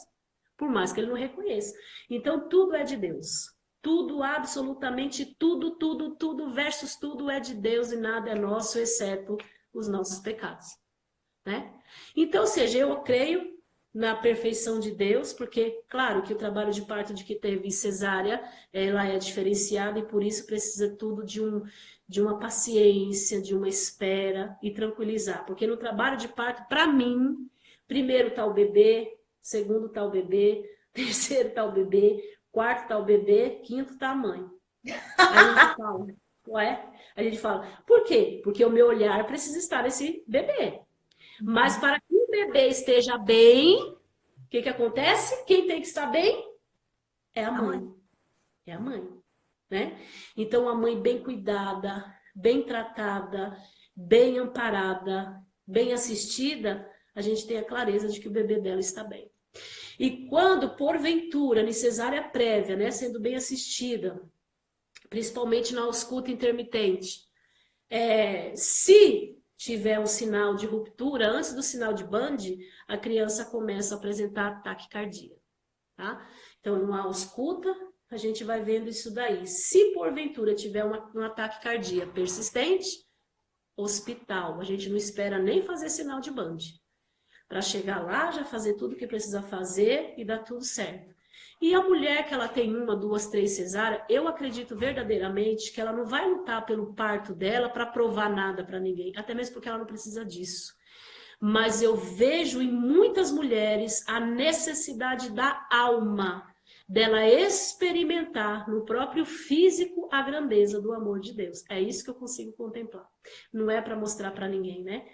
Por mais que ele não reconheça. Então, tudo é de Deus. Tudo, absolutamente tudo, versus tudo é de Deus e nada é nosso, exceto os nossos pecados. Né? Então, ou seja, eu creio na perfeição de Deus, porque, claro, que o trabalho de parto de que teve cesárea, ela é diferenciada e por isso precisa tudo de uma paciência, de uma espera e tranquilizar. Porque no trabalho de parto, para mim, primeiro está o bebê, segundo está o bebê, terceiro está o bebê, quarto está o bebê, quinto está a mãe. Aí a gente fala, ué? A gente fala, por quê? Porque o meu olhar precisa estar nesse bebê. Mas para que o bebê esteja bem, o que acontece? Quem tem que estar bem? É a mãe. É a mãe. Né? Então, a mãe bem cuidada, bem tratada, bem amparada, bem assistida, a gente tem a clareza de que o bebê dela está bem. E quando, porventura, em cesárea prévia, né, sendo bem assistida, principalmente na ausculta intermitente, se tiver um sinal de ruptura, antes do sinal de Band, a criança começa a apresentar taquicardia, tá? Então, numa ausculta, a gente vai vendo isso daí. Se porventura tiver um ataque cardíaco persistente, hospital. A gente não espera nem fazer sinal de Band. Para chegar lá, já fazer tudo o que precisa fazer e dar tudo certo. E a mulher que ela tem 1, 2, 3 cesáreas, eu acredito verdadeiramente que ela não vai lutar pelo parto dela para provar nada para ninguém, até mesmo porque ela não precisa disso. Mas eu vejo em muitas mulheres a necessidade da alma, dela experimentar no próprio físico a grandeza do amor de Deus. É isso que eu consigo contemplar. Não é para mostrar para ninguém, né?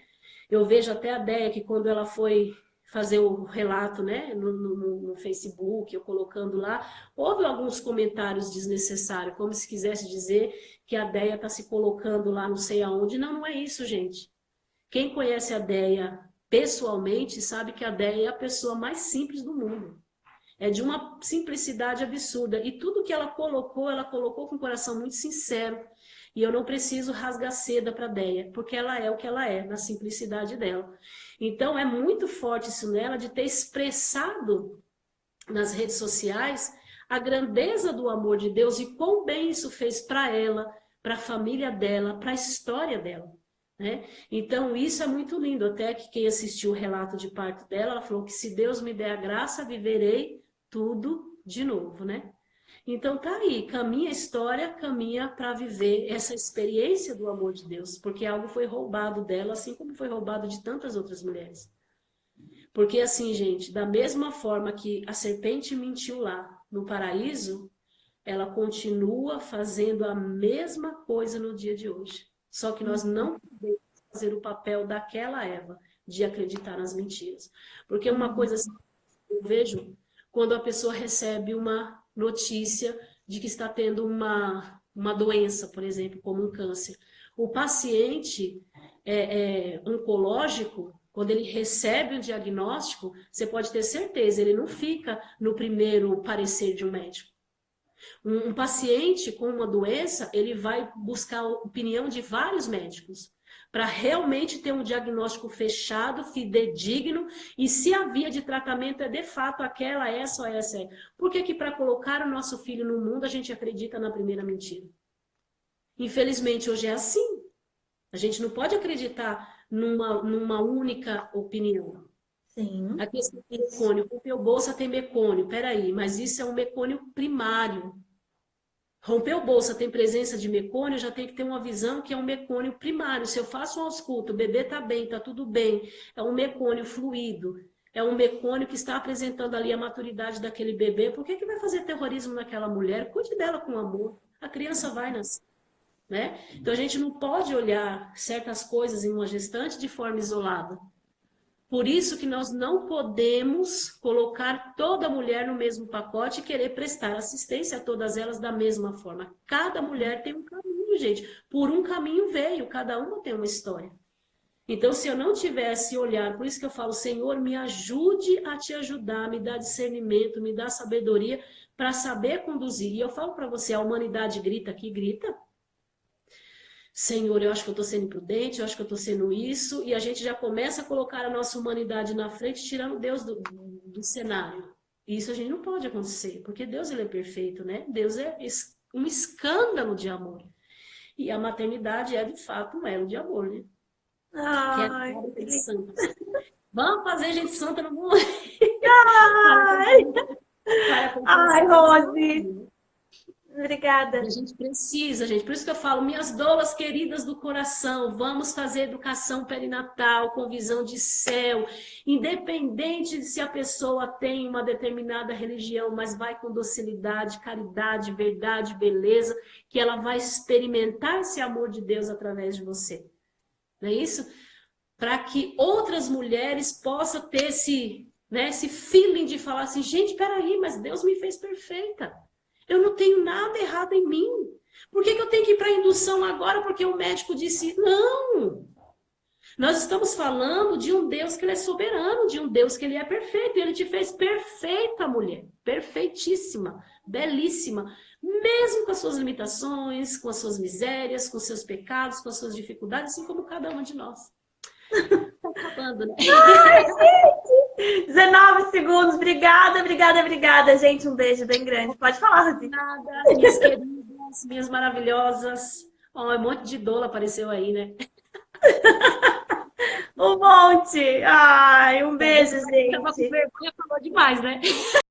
Eu vejo até a Déia que quando ela foi fazer o relato, né, no Facebook, eu colocando lá, houve alguns comentários desnecessários, como se quisesse dizer que a Déia está se colocando lá não sei aonde. Não, não é isso, gente. Quem conhece a Déia pessoalmente sabe que a Déia é a pessoa mais simples do mundo. É de uma simplicidade absurda. E tudo que ela colocou com o coração muito sincero. E eu não preciso rasgar seda para a Déia, porque ela é o que ela é, na simplicidade dela. Então, é muito forte isso nela, de ter expressado nas redes sociais a grandeza do amor de Deus e quão bem isso fez para ela, para a família dela, para a história dela. Né? Então, isso é muito lindo. Até que quem assistiu o relato de parto dela, ela falou que se Deus me der a graça, viverei tudo de novo, né? Então tá aí, caminha a história, caminha para viver essa experiência do amor de Deus, porque algo foi roubado dela, assim como foi roubado de tantas outras mulheres. Porque assim, gente, da mesma forma que a serpente mentiu lá no paraíso, ela continua fazendo a mesma coisa no dia de hoje. Só que nós não podemos fazer o papel daquela Eva, de acreditar nas mentiras. Porque uma coisa assim, eu vejo quando a pessoa recebe uma notícia de que está tendo uma doença, por exemplo, como um câncer. O paciente oncológico, quando ele recebe um diagnóstico, você pode ter certeza, ele não fica no primeiro parecer de um médico. Um paciente com uma doença, ele vai buscar a opinião de vários médicos para realmente ter um diagnóstico fechado, fidedigno, e se a via de tratamento é de fato aquela, essa ou essa é. Por que para colocar o nosso filho no mundo a gente acredita na primeira mentira? Infelizmente hoje é assim. A gente não pode acreditar numa única opinião. Sim. A questão do mecônio, rompeu bolsa tem mecônio, peraí, mas isso é um mecônio primário. Rompeu bolsa, tem presença de mecônio, já tem que ter uma visão que é um mecônio primário. Se eu faço um ausculto, o bebê está bem, está tudo bem, é um mecônio fluido, é um mecônio que está apresentando ali a maturidade daquele bebê. Por que vai fazer terrorismo naquela mulher? Cuide dela com amor, a criança vai nascer. Né? Então a gente não pode olhar certas coisas em uma gestante de forma isolada. Por isso que nós não podemos colocar toda mulher no mesmo pacote e querer prestar assistência a todas elas da mesma forma. Cada mulher tem um caminho, gente. Por um caminho veio, cada uma tem uma história. Então, se eu não tivesse olhar, por isso que eu falo, Senhor, me ajude a te ajudar, me dá discernimento, me dá sabedoria para saber conduzir. E eu falo para você, a humanidade grita aqui, grita. Senhor, eu acho que eu estou sendo imprudente, eu acho que eu estou sendo isso, e a gente já começa a colocar a nossa humanidade na frente, tirando Deus do cenário. E isso a gente não pode acontecer, porque Deus ele é perfeito, né? Deus é um escândalo de amor. E a maternidade é, de fato, um elo de amor, né? Ai, que é a santa. Vamos fazer gente santa no mundo. Ai, Rose. Obrigada. A gente precisa, gente. Por isso que eu falo, minhas doulas queridas do coração, vamos fazer educação perinatal com visão de céu, independente de se a pessoa tem uma determinada religião, mas vai com docilidade, caridade, verdade, beleza, que ela vai experimentar esse amor de Deus através de você. Não é isso? Para que outras mulheres possam ter esse feeling de falar assim, gente, peraí, mas Deus me fez perfeita. Eu não tenho nada errado em mim. Por que eu tenho que ir para a indução agora? Porque o médico disse, não. Nós estamos falando de um Deus que ele é soberano, de um Deus que ele é perfeito. E ele te fez perfeita, mulher. Perfeitíssima, belíssima. Mesmo com as suas limitações, com as suas misérias, com os seus pecados, com as suas dificuldades, assim como cada uma de nós. Tá acabando, né? 19 segundos. Obrigada, obrigada, obrigada, gente. Um beijo bem grande. Pode falar, Rosi. Nada, minhas queridas, minhas maravilhosas. Ó, um monte de doula apareceu aí, né? Um monte. Ai, um beijo, Tava com gente. vergonha, falou demais, né?